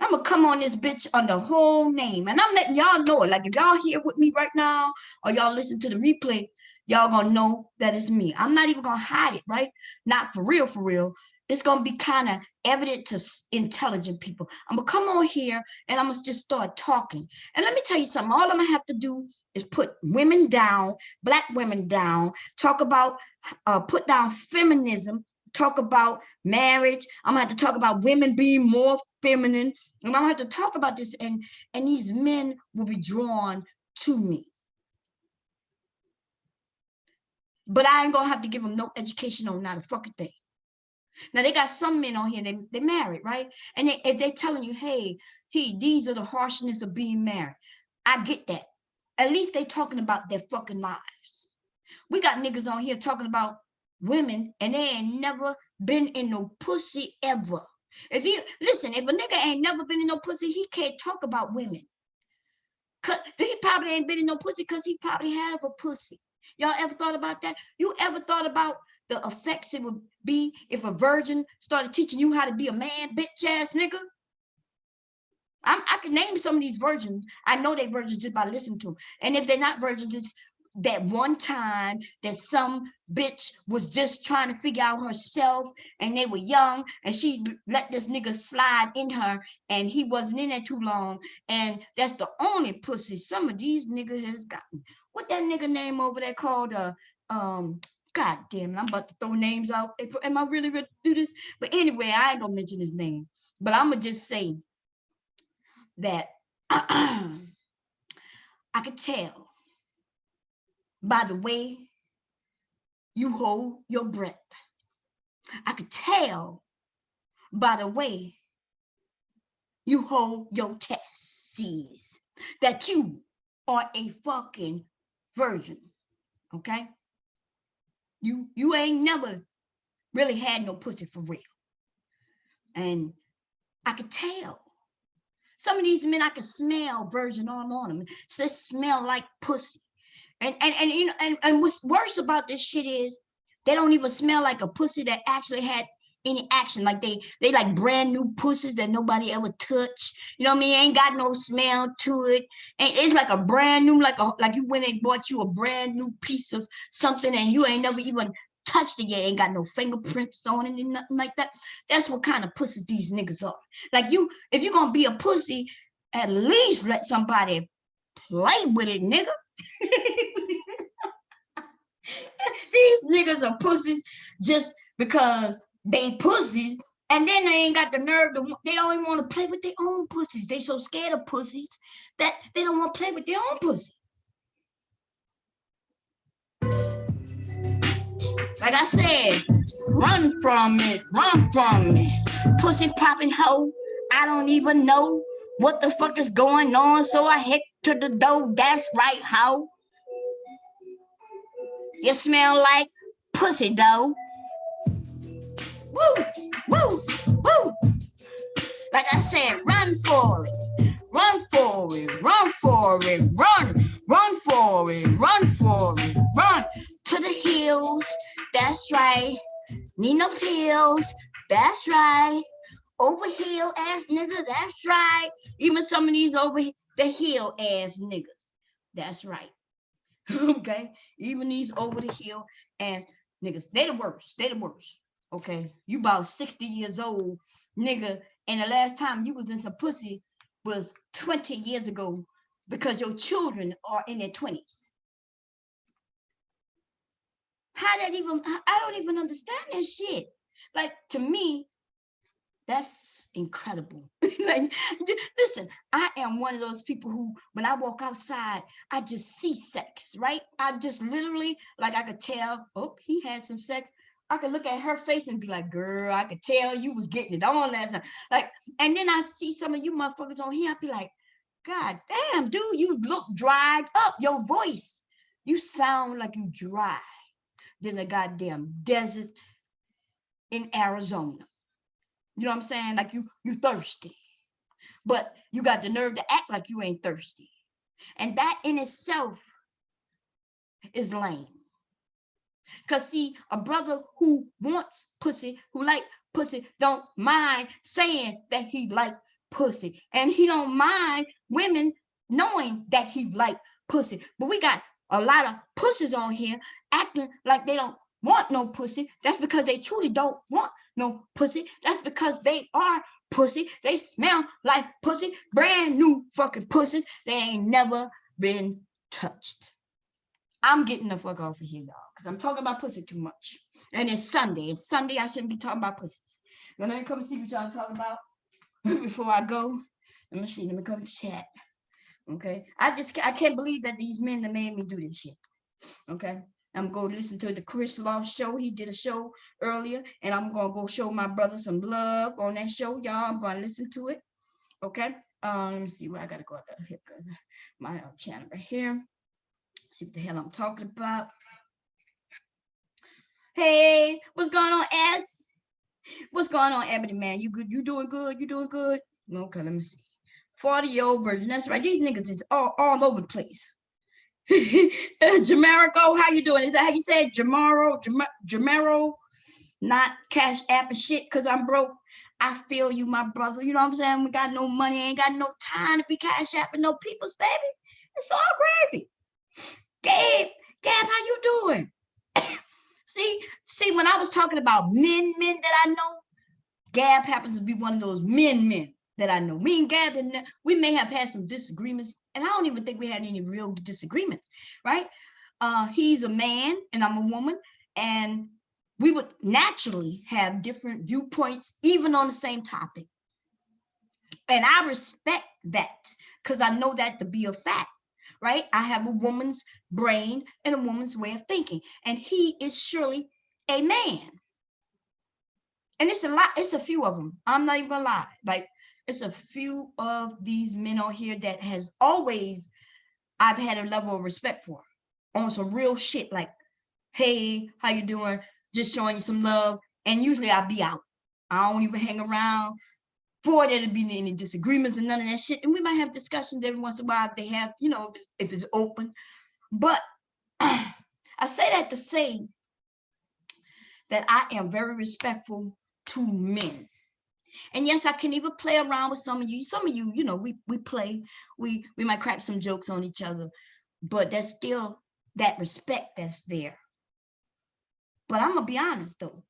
[SPEAKER 1] I'm gonna come on this bitch under whole name, and I'm letting y'all know it. Like if y'all here with me right now, or y'all listen to the replay, y'all gonna know that it's me. I'm not even gonna hide it, right? Not for real, for real. It's gonna be kind of evident to intelligent people. I'm gonna come on here and I'm gonna just start talking. And let me tell you something. All I'm gonna have to do is put women down, black women down, talk about, put down feminism, talk about marriage. I'm gonna have to talk about women being more feminine, and I'm gonna have to talk about this, and these men will be drawn to me. But I ain't gonna have to give them no education on not a fucking thing. Now they got some men on here, they married, right? And they telling you, hey, these are the harshness of being married. I get that. At least they talking about their fucking lives. We got niggas on here talking about women and they ain't never been in no pussy ever. If you listen, if a nigga ain't never been in no pussy, he can't talk about women. Cause he probably ain't been in no pussy because he probably have a pussy. Y'all ever thought about that? You ever thought about the effects it would be if a virgin started teaching you how to be a man, bitch ass nigga? I can name some of these virgins. I know they virgins just by listening to them. And if they're not virgins, it's that one time that some bitch was just trying to figure out herself and they were young and she let this nigga slide in her and he wasn't in there too long. And that's the only pussy some of these niggas has gotten. What that nigga name over there called? God damn it, I'm about to throw names out. Am I really ready to do this? But anyway, I ain't gonna mention his name. But I'm gonna just say that I could tell by the way you hold your breath. I could tell by the way you hold your testes that you are a fucking virgin, okay? You ain't never really had no pussy for real. And I could tell. Some of these men, I can smell virgin all on them. They smell like pussy. And you know, and what's worse about this shit is they don't even smell like a pussy that actually had any action. Like they like brand new pussies that nobody ever touched. You know what I mean? Ain't got no smell to it. And it's like a brand new, like you went and bought you a brand new piece of something and you ain't never even touched it yet. Ain't got no fingerprints on it and nothing like that. That's what kind of pussies these niggas are. Like if you're gonna be a pussy, at least let somebody play with it, nigga. These niggas are pussies just because they pussies, and then they ain't got the nerve to, they don't even want to play with their own pussies. They so scared of pussies that they don't want to play with their own pussy. Like I said, run from it, run from it. Pussy popping hoe, I don't even know what the fuck is going on, so I head to the door. That's right, hoe. You smell like pussy, though. Woo, woo, woo. Like I said, run for it. Run for it, run for it, run for it, run for it, run to the hills. That's right. Need no pills. That's right. Overhill ass nigga. That's right. Even some of these over the hill ass niggas. That's right. Okay, even these over the hill ass niggas, they the worst. They the worst. Okay, you about 60 years old, nigga, and the last time you was in some pussy was 20 years ago because your children are in their 20s. How that even? I don't even understand that shit. Like, to me, that's incredible. Like, listen, I am one of those people who, when I walk outside, I just see sex, right? I just literally, like, I could tell, oh, he had some sex. I could look at her face and be like, girl, I could tell you was getting it on last night. Like, and then I see some of you motherfuckers on here, I'd be like, God damn, dude, you look dried up. Your voice, you sound like you dry than a goddamn desert in Arizona. You know what I'm saying? Like you thirsty, but you got the nerve to act like you ain't thirsty. And that in itself is lame. Because see, a brother who wants pussy, who like pussy, don't mind saying that he like pussy. And he don't mind women knowing that he like pussy. But we got a lot of pussies on here acting like they don't want no pussy. That's because they truly don't want no pussy. That's because they are pussy. They smell like pussy. Brand new fucking pussies. They ain't never been touched. I'm getting the fuck off of here, y'all, because I'm talking about pussy too much. And it's Sunday. It's Sunday. I shouldn't be talking about pussies. Now, let me come and see what y'all talking about before I go. Let me see. Let me come to chat. Okay. I can't believe that these men that made me do this shit. Okay. I'm going to listen to the Chris Law show. He did a show earlier, and I'm going to go show my brother some love on that show, y'all. I'm going to listen to it. Okay. Let me see where I got to go. I got to hit my channel right here. See what the hell I'm talking about. Hey, what's going on, S? What's going on, Ebony, man? You good? You doing good? You doing good? Okay, let me see. 40-year-old virgin. That's right. These niggas is all over the place. Jamarico, how you doing? Is that how you say it? Jamaro, not Cash App and shit, because I'm broke. I feel you, my brother. You know what I'm saying? We got no money, ain't got no time to be Cash Apping no people's, baby. It's all gravy. Gabe, how you doing? see, when I was talking about men that I know, Gab happens to be one of those men that I know. Me and Gab, we may have had some disagreements, and I don't even think we had any real disagreements, right? He's a man, and I'm a woman, and we would naturally have different viewpoints, even on the same topic. And I respect that, because I know that to be a fact. Right? I have a woman's brain and a woman's way of thinking, and he is surely a man. And it's a lot, it's a few of them. I'm not even gonna lie. Like, it's a few of these men on here that has always, I've had a level of respect for, on some real shit, like, hey, how you doing? Just showing you some love. And usually I'll be out. I don't even hang around for there to be any disagreements and none of that shit. And we might have discussions every once in a while if they have, you know, if it's open. But I say that to say that I am very respectful to men. And yes, I can even play around with some of you. Some of you, you know, we play, we might crack some jokes on each other, but there's still that respect that's there. But I'm gonna be honest though.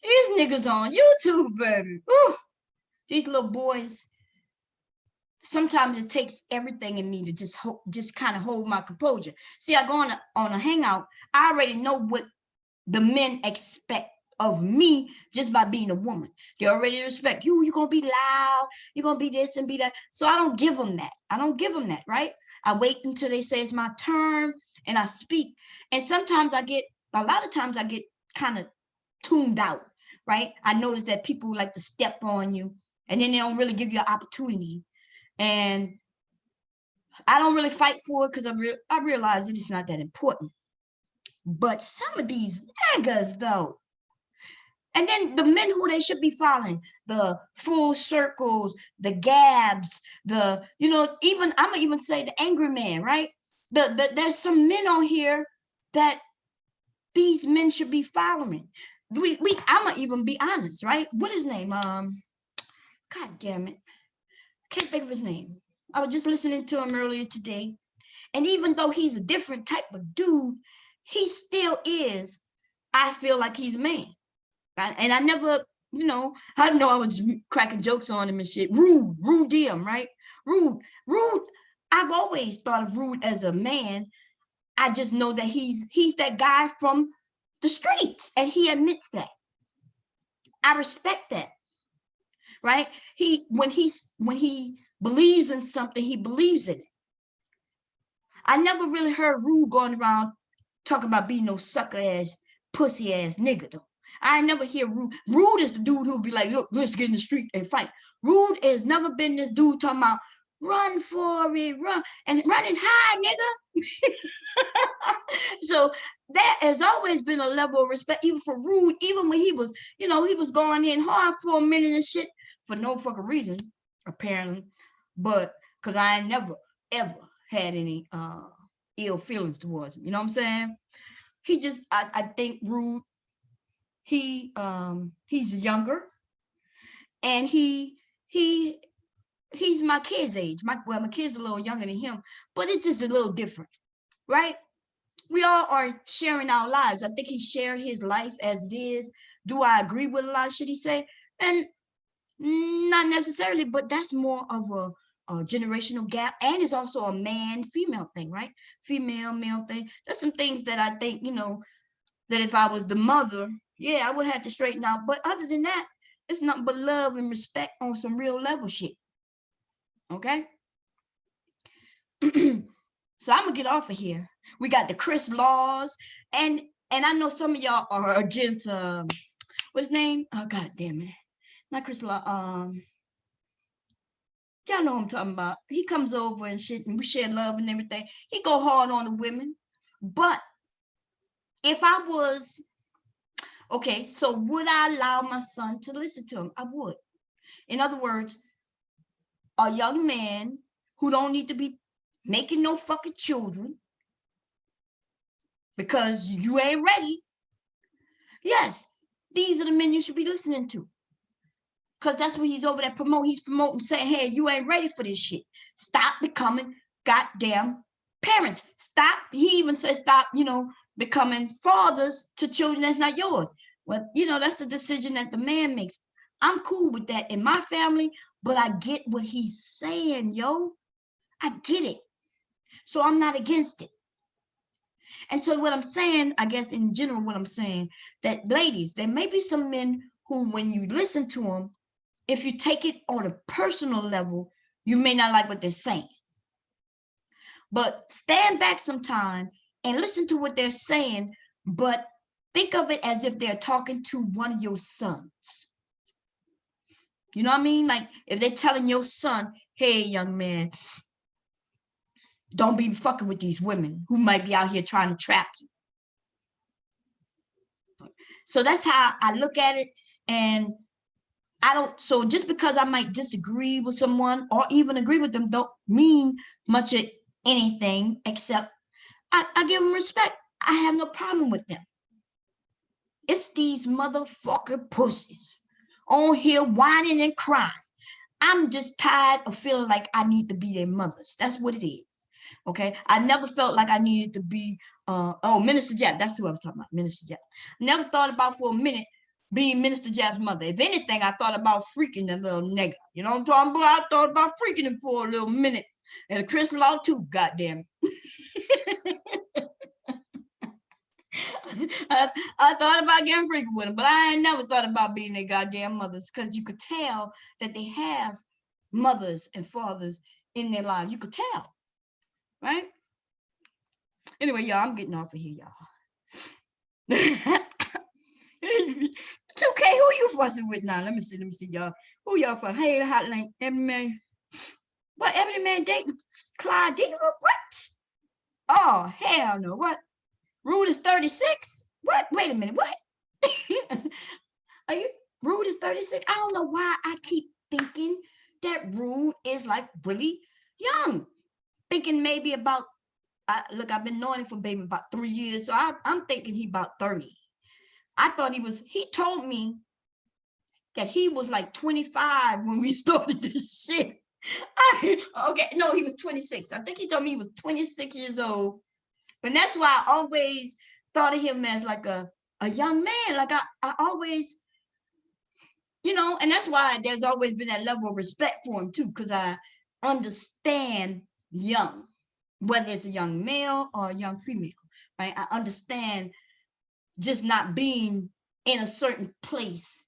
[SPEAKER 1] These niggas on YouTube, baby. Ooh, these little boys. Sometimes it takes everything in me to just kind of hold my composure. See, I go on a hangout. I already know what the men expect of me just by being a woman. They already respect you. You're gonna be loud. You're gonna be this and be that. So I don't give them that. I don't give them that, right? I wait until they say it's my turn and I speak. And sometimes a lot of times I get kind of tuned out. Right? I notice that people like to step on you, and then they don't really give you an opportunity. And I don't really fight for it because I realize that it's not that important. But some of these niggas, though, and then the men who they should be following, the Full Circles, the Gabs, you know, I'm gonna even say the Angry Man, right? There's some men on here that these men should be following. I'm gonna even be honest, right? What is his name? God damn it. I can't think of his name. I was just listening to him earlier today. And even though he's a different type of dude, he still is, I feel like he's a man. And I never, you know I was cracking jokes on him and shit. Rude DM, right? Rude. I've always thought of Rude as a man. I just know that he's that guy from the streets, and he admits that. I respect that, right? When he believes in something, he believes in it. I never really heard Rude going around talking about being no sucker ass, pussy ass nigga though. I never hear Rude. Rude is the dude who'll be like, look, let's get in the street and fight. Rude has never been this dude talking about run for it, run and running high, nigga. So that has always been a level of respect, even for Rude, even when he was, he was going in hard for a minute and shit for no fucking reason, apparently. But because I never, ever had any ill feelings towards him. You know what I'm saying? He just, I think Rude, he's younger, and he he's my kid's age. My kid's a little younger than him, but it's just a little different, right? We all are sharing our lives. I think he shared his life as it is. Do I agree with a lot of shit he say? And not necessarily, but that's more of a generational gap, and it's also a man-female thing, right? Female-male thing. There's some things that I think, that if I was the mother, yeah, I would have to straighten out. But other than that, it's nothing but love and respect on some real level shit. Okay? So I'm gonna get off of here. We got the Chris Laws, and I know some of y'all are against what's his name? Oh, god damn it. Not Chris Law, y'all know what I'm talking about. He comes over and shit, and we share love and everything. He go hard on the women. But if I was, okay, so would I allow my son to listen to him? I would. In other words, a young man who don't need to be making no fucking children because you ain't ready. Yes, these are the men you should be listening to. Because that's what he's over there promoting. He's promoting, saying, hey, you ain't ready for this shit. Stop becoming goddamn parents. Stop. He even says stop, becoming fathers to children that's not yours. Well, that's the decision that the man makes. I'm cool with that in my family, but I get what he's saying, yo. I get it. So I'm not against it. And so what I'm saying, I guess in general, what I'm saying, that ladies, there may be some men who, when you listen to them, if you take it on a personal level, you may not like what they're saying. But stand back sometime and listen to what they're saying, but think of it as if they're talking to one of your sons. You know what I mean? Like if they're telling your son, hey, young man, don't be fucking with these women who might be out here trying to trap you. So that's how I look at it. And so just because I might disagree with someone or even agree with them don't mean much of anything, except I give them respect. I have no problem with them. It's these motherfucking pussies on here whining and crying. I'm just tired of feeling like I need to be their mothers. That's what it is. Okay, I never felt like I needed to be, Minister Jap. That's who I was talking about, Minister Jap. Never thought about for a minute being Minister Jap's mother. If anything, I thought about freaking the little nigga. You know what I'm talking about? I thought about freaking him for a little minute. And Chris Law too, goddamn. I thought about getting freaking with him, but I ain't never thought about being their goddamn mothers, because you could tell that they have mothers and fathers in their lives. You could tell. Right? Anyway, y'all, I'm getting off of here, y'all. 2K, who you fussing with now? Let me see, y'all. Who y'all for? Hey, the hotline, Ebony Man. What, Ebony Man dating Clyde Diva? What? Oh, hell no. What? Rude is 36? What? Wait a minute, what? Are you, Rude is 36? I don't know why I keep thinking that Rude is like really young. Thinking maybe about, look, I've been knowing him for baby about 3 years, so I'm thinking he about 30. I thought he told me that he was like 25 when we started this shit. Okay, no, he was 26. I think he told me he was 26 years old. And that's why I always thought of him as like a young man. Like I always, and that's why there's always been that level of respect for him too, because I understand young, whether it's a young male or a young female, right? I understand just not being in a certain place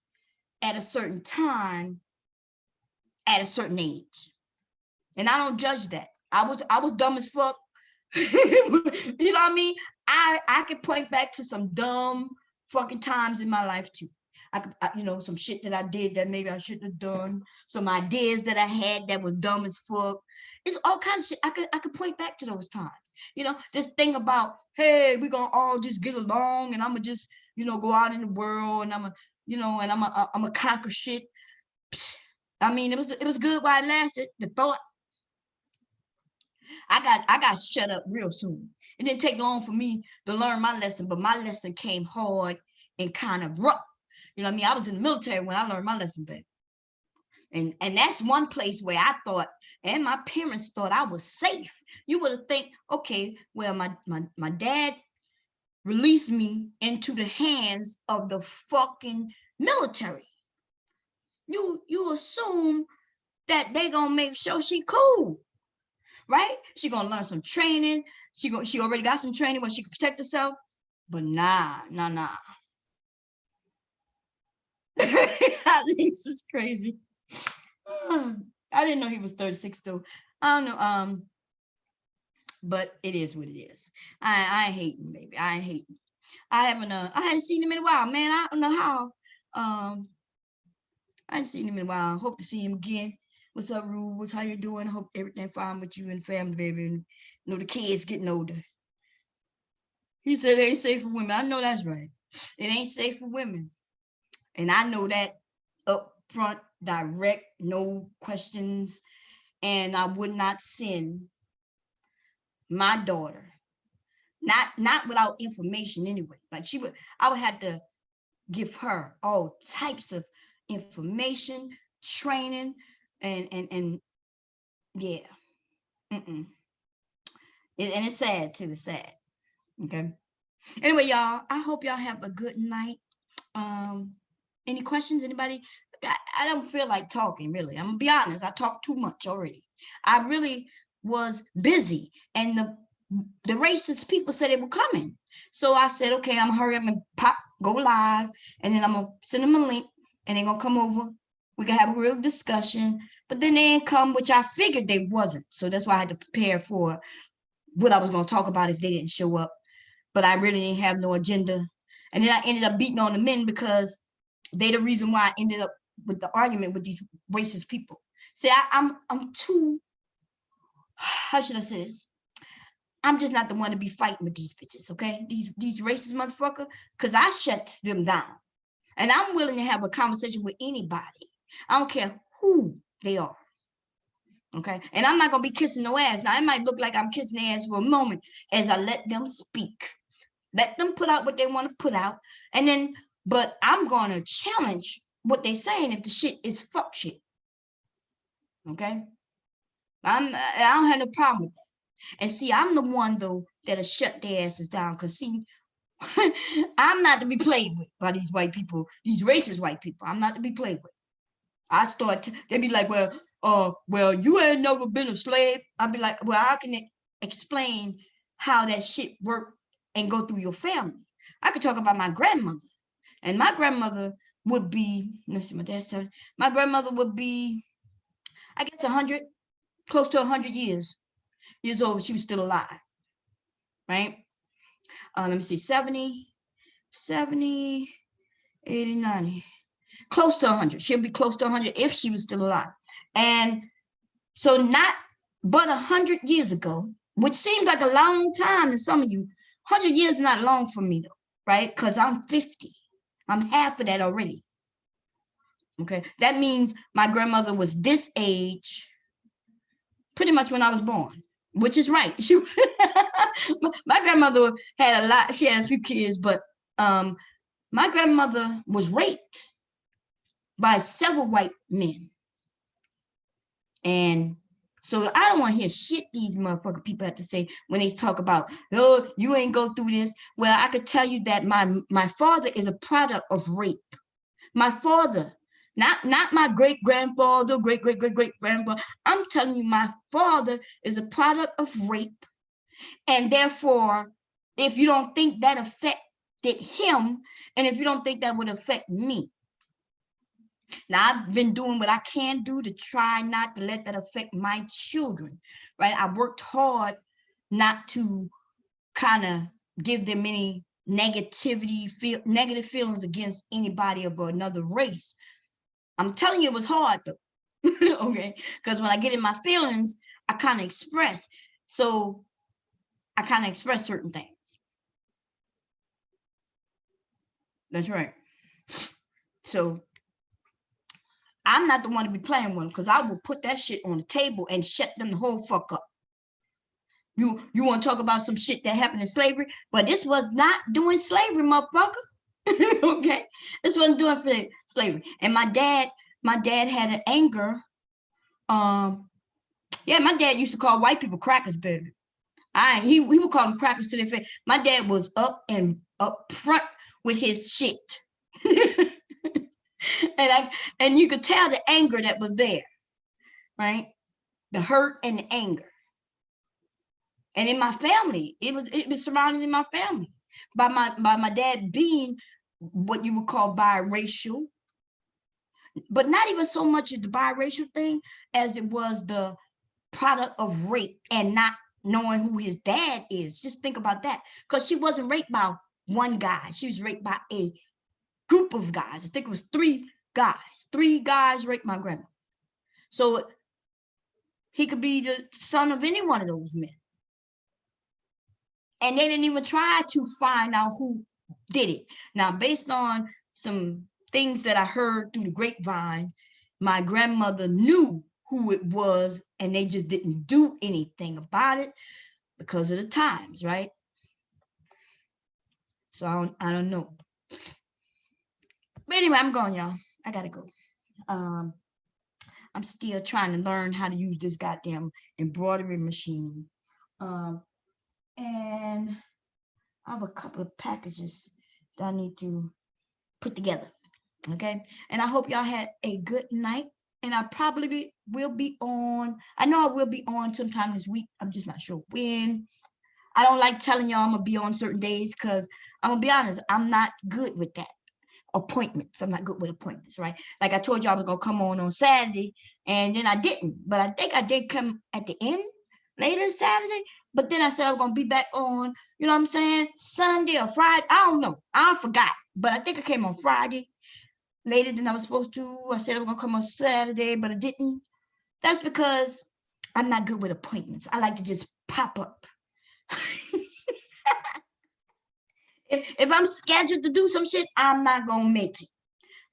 [SPEAKER 1] at a certain time at a certain age. And I don't judge that. I was dumb as fuck. You know what I mean? I could point back to some dumb fucking times in my life too. Some shit that I did that maybe I shouldn't have done. Some ideas that I had that was dumb as fuck. It's all kinds of shit. I could point back to those times. This thing about, hey, we're gonna all just get along, and I'm gonna just, go out in the world, and I'm gonna conquer shit. I mean, it was good while it lasted. The thought. I got shut up real soon. It didn't take long for me to learn my lesson, but my lesson came hard and kind of rough. You know what I mean? I was in the military when I learned my lesson, baby. And that's one place where I thought, and my parents thought I was safe. You would have think, okay, well, my dad released me into the hands of the fucking military. You assume that they gonna make sure she cool, right? She gonna learn some training. She already got some training where she can protect herself. But nah. This is crazy. I didn't know he was 36 though. I don't know. But it is what it is. I ain't hating, baby. I ain't hating. I hadn't seen him in a while, man. I don't know how. I ain't seen him in a while. Hope to see him again. What's up, Rue? How you doing? Hope everything fine with you and family, baby. And the kids getting older. He said it ain't safe for women. I know that's right. It ain't safe for women. And I know that up front, direct, no questions. And I would not send my daughter, not without information anyway. Like I would have to give her all types of information, training, and yeah. And it's sad too. It's sad. Okay. Anyway, y'all, I hope y'all have a good night. Any questions? Anybody? I don't feel like talking, really. I'm gonna be honest. I talked too much already. I really was busy, and the racist people said they were coming. So I said, okay, I'm gonna hurry up and go live, and then I'm gonna send them a link, and they're gonna come over. We can have a real discussion. But then they didn't come, which I figured they wasn't. So that's why I had to prepare for what I was gonna talk about if they didn't show up. But I really didn't have no agenda. And then I ended up beating on the men because they're the reason why I ended up with the argument with these racist people. See, I'm too, how should I say this? I'm just not the one to be fighting with these bitches, okay? These racist motherfuckers, because I shut them down. And I'm willing to have a conversation with anybody. I don't care who they are. Okay. And I'm not gonna be kissing no ass. Now it might look like I'm kissing their ass for a moment as I let them speak. Let them put out what they want to put out. And then, but I'm gonna challenge what they're saying if the shit is fuck shit. Okay. I don't have no problem with that. And see, I'm the one though that'll shut their asses down. Because see, I'm not to be played with by these white people, these racist white people. I'm not to be played with. I start, they be like, well, you ain't never been a slave. I'll be like, well, I can explain how that shit worked and go through your family. I could talk about my grandmother. And my grandmother would be, let's see, my dad said, my grandmother would be, I guess 100, close to 100 years old. She was still alive, right? Let me see, 70, 80, 90. Close to 100. She'll be close to 100 if she was still alive. And so not but 100 years ago, which seems like a long time to some of you, 100 years is not long for me though, right? Because I'm 50. I'm half of that already. Okay, that means my grandmother was this age pretty much when I was born, which is right. My grandmother had a lot, she had a few kids, but my grandmother was raped by several white men. And so I don't want to hear shit these motherfucking people have to say when they talk about, oh, you ain't go through this. Well, I could tell you that my father is a product of rape. My father, not my great-grandfather, great-great-great-great-grandfather. I'm telling you, my father is a product of rape. And therefore, if you don't think that affected him, and if you don't think that would affect me, now, I've been doing what I can do to try not to let that affect my children, right? I worked hard not to kind of give them any negative feelings against anybody of another race. I'm telling you, it was hard though, okay? Because when I get in my feelings, I kind of express. So I kind of express certain things. That's right. So I'm not the one to be playing with them because I will put that shit on the table and shut them the whole fuck up. You want to talk about some shit that happened in slavery, but this was not doing slavery, motherfucker. Okay, this wasn't doing for slavery. And my dad my dad had an anger. Yeah, my dad used to call white people crackers, baby. He would call them crackers to their face. My dad was up front with his shit. and you could tell the anger that was there, right? The hurt and the anger. And in my family, it was surrounded in my family by my dad being what you would call biracial, but not even so much of the biracial thing as it was the product of rape and not knowing who his dad is. Just think about that, because she wasn't raped by one guy. She was raped by a group of guys. I think it was three guys. Three guys raped my grandma. So he could be the son of any one of those men. And they didn't even try to find out who did it. Now, based on some things that I heard through the grapevine, my grandmother knew who it was, and they just didn't do anything about it because of the times, right? So I don't know. But anyway, I'm going, y'all. I gotta go. I'm still trying to learn how to use this goddamn embroidery machine. And I have a couple of packages that I need to put together. Okay. And I hope y'all had a good night. And I probably will be on. I know I will be on sometime this week. I'm just not sure when. I don't like telling y'all I'm going to be on certain days because I'm going to be honest, I'm not good with that. Appointments. I'm not good with appointments, right? Like I told you I was going to come on Saturday, and then I didn't. But I think I did come at the end, later Saturday. But then I said I was going to be back on, you know what I'm saying, Sunday or Friday. I don't know. I forgot. But I think I came on Friday later than I was supposed to. I said I was going to come on Saturday, but I didn't. That's because I'm not good with appointments. I like to just pop up. If I'm scheduled to do some shit, I'm not gonna make it.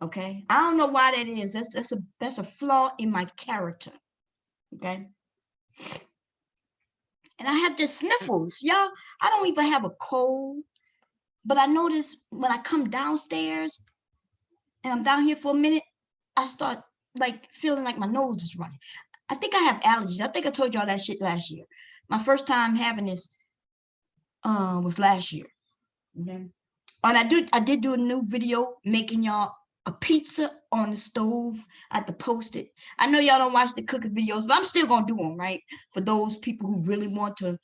[SPEAKER 1] Okay, I don't know why that is. That's a flaw in my character. Okay, and I have the sniffles, y'all. I don't even have a cold, but I notice when I come downstairs and I'm down here for a minute, I start like feeling like my nose is running. I think I have allergies. I think I told y'all that shit last year. My first time having this was last year. Okay. And I did do a new video making y'all a pizza on the stove. I had to post it. I know y'all don't watch the cooking videos, but I'm still gonna do them, right? For those people who really want to,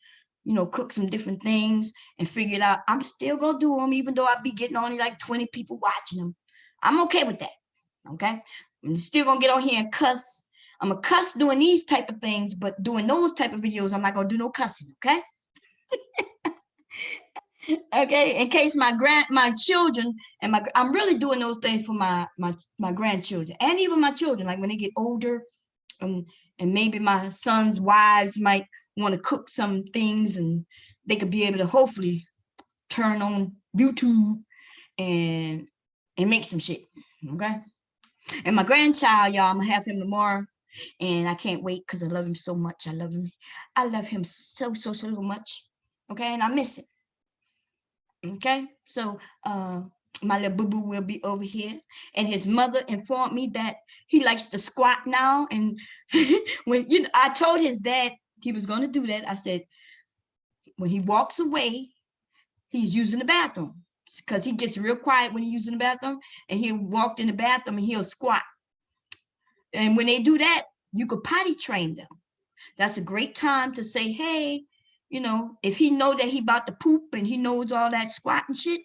[SPEAKER 1] you know, cook some different things and figure it out. I'm still gonna do them, even though I be getting only like 20 people watching them. I'm okay with that. Okay. I'm still gonna get on here and cuss. I'm a cuss doing these type of things, but doing those type of videos, I'm not gonna do no cussing, okay? Okay, in case my children and I'm really doing those things for my grandchildren and even my children, like when they get older, and maybe my son's wives might want to cook some things, and they could be able to hopefully turn on YouTube and make some shit. Okay. And my grandchild, y'all, I'm gonna have him tomorrow, and I can't wait because I love him so much. I love him so much. Okay, and I miss him. Okay, so my little boo-boo will be over here, and his mother informed me that he likes to squat now. And when I told his dad he was going to do that, I said when he walks away, he's using the bathroom, because he gets real quiet when he's using the bathroom, and he'll walk in the bathroom and he'll squat. And when they do that, you could potty train them. That's a great time to say, hey, you know, if he know that he about to poop and he knows all that squat and shit,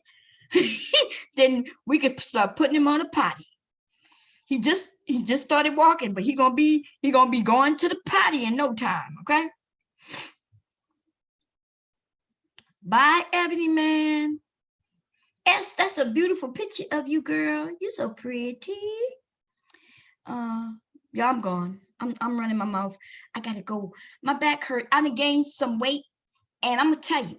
[SPEAKER 1] then we could start putting him on a potty. He just started walking, but he gonna be going to the potty in no time. Okay. Bye, Ebony Man. Yes, that's a beautiful picture of you, girl. You're so pretty. Yeah, I'm gone. I'm running my mouth. I gotta go. My back hurt. I done gained some weight. And I'm gonna tell you,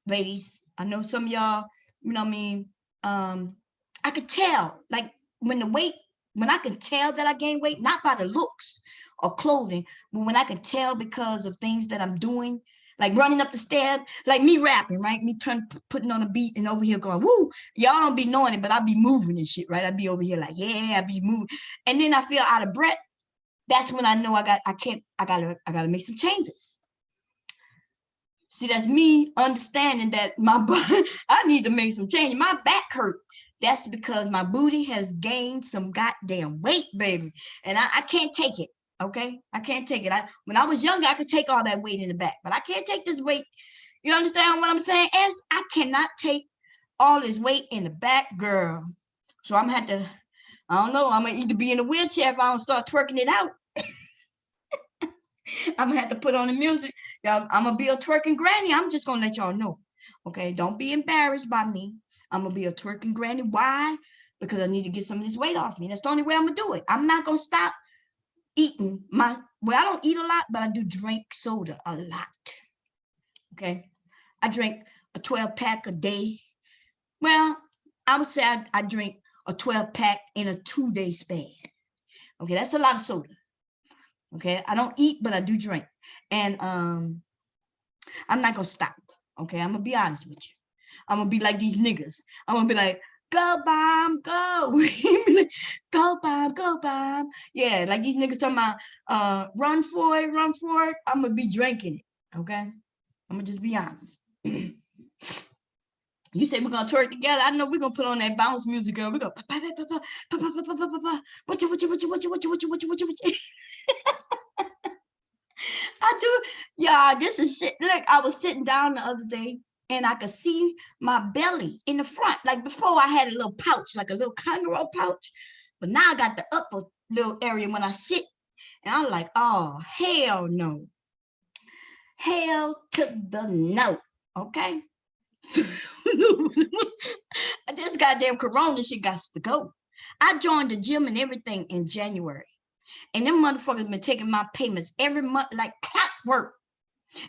[SPEAKER 1] ladies, I know some of y'all, you know what I mean? I could tell, like when I can tell that I gain weight, not by the looks or clothing, but when I can tell because of things that I'm doing, like running up the stairs, like me rapping, right? Me putting on a beat and over here going, woo. Y'all don't be knowing it, but I be moving and shit, right? I be over here like, yeah, I be moving. And then I feel out of breath. That's when I know I gotta make some changes. See, that's me understanding that my body, I need to make some changes. My back hurt. That's because my booty has gained some goddamn weight, baby. And I can't take it. Okay, I can't take it. When I was younger, I could take all that weight in the back, but I can't take this weight. You understand what I'm saying? As I cannot take all this weight in the back, girl. So I'm gonna have to, I don't know, I'm gonna either be in a wheelchair if I don't start twerking it out. I'm gonna have to put on the music. I'm gonna be a twerking granny. I'm just gonna let y'all know. Okay, don't be embarrassed by me. I'm gonna be a twerking granny. Why? Because I need to get some of this weight off me. That's the only way I'm gonna do it. I'm not gonna stop eating I don't eat a lot, but I do drink soda a lot. Okay, I drink a 12-pack a day. Well, I would say I drink a 12-pack in a 2-day span. Okay, that's a lot of soda. Okay, I don't eat, but I do drink, and I'm not gonna stop. Okay, I'm gonna be honest with you. I'm gonna be like these niggas. I'm gonna be like, go bomb, go. Go bomb, go bomb. Yeah, like these niggas talking about run for it, run for it. I'm gonna be drinking it. Okay, I'm gonna just be honest. You say we're gonna twerk together. I know we're gonna put on that bounce music, girl. We're gonna what you. I do, yeah, this is shit. Look, I was sitting down the other day and I could see my belly in the front. Like before I had a little pouch, like a little kangaroo pouch, but now I got the upper little area when I sit, and I'm like, oh, hell no. Hell to the no, okay? So, this goddamn corona shit got to go. I joined the gym and everything in January. And them motherfuckers been taking my payments every month like clockwork.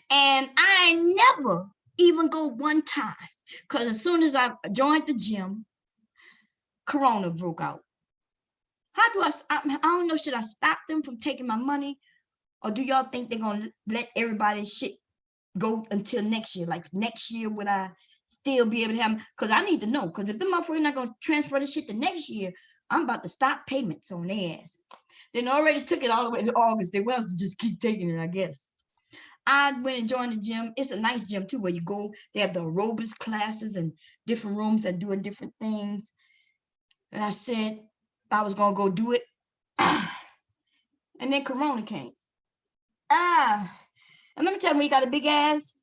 [SPEAKER 1] And I never even go one time. Because as soon as I joined the gym, corona broke out. How do I don't know, should I stop them from taking my money? Or do y'all think they're going to let everybody's shit go until next year? Like next year, would I still be able to have them? Because I need to know. Because if the motherfuckers not going to transfer this shit to next year, I'm about to stop payments on their asses. They already took it all the way to August. They will just keep taking it, I guess. I went and joined the gym. It's a nice gym too, where you go. They have the aerobics classes and different rooms that doing different things. And I said I was gonna go do it. And then corona came. And let me tell you, when you got a big ass,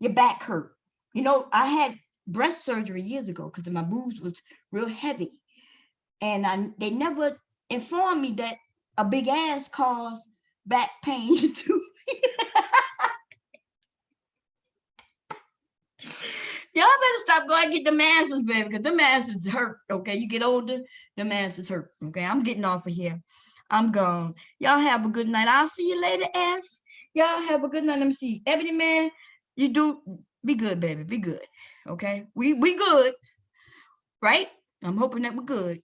[SPEAKER 1] your back hurt. You know, I had breast surgery years ago because my boobs was real heavy. And they never informed me that a big ass caused back pain too. Y'all better stop going and get the asses, baby, because the asses hurt. Okay, you get older, the asses hurt. Okay, I'm getting off of here. I'm gone. Y'all have a good night. I'll see you later, ass. Y'all have a good night. Let me see. Ebony man, you do be good, baby. Be good. Okay, we good, right? I'm hoping that we're good.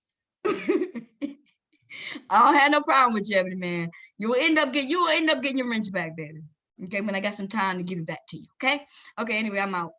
[SPEAKER 1] I don't have no problem with you, Ebony man. You will end up getting your wrench back, baby. Okay, when I got some time to give it back to you. Okay. Okay. Anyway, I'm out.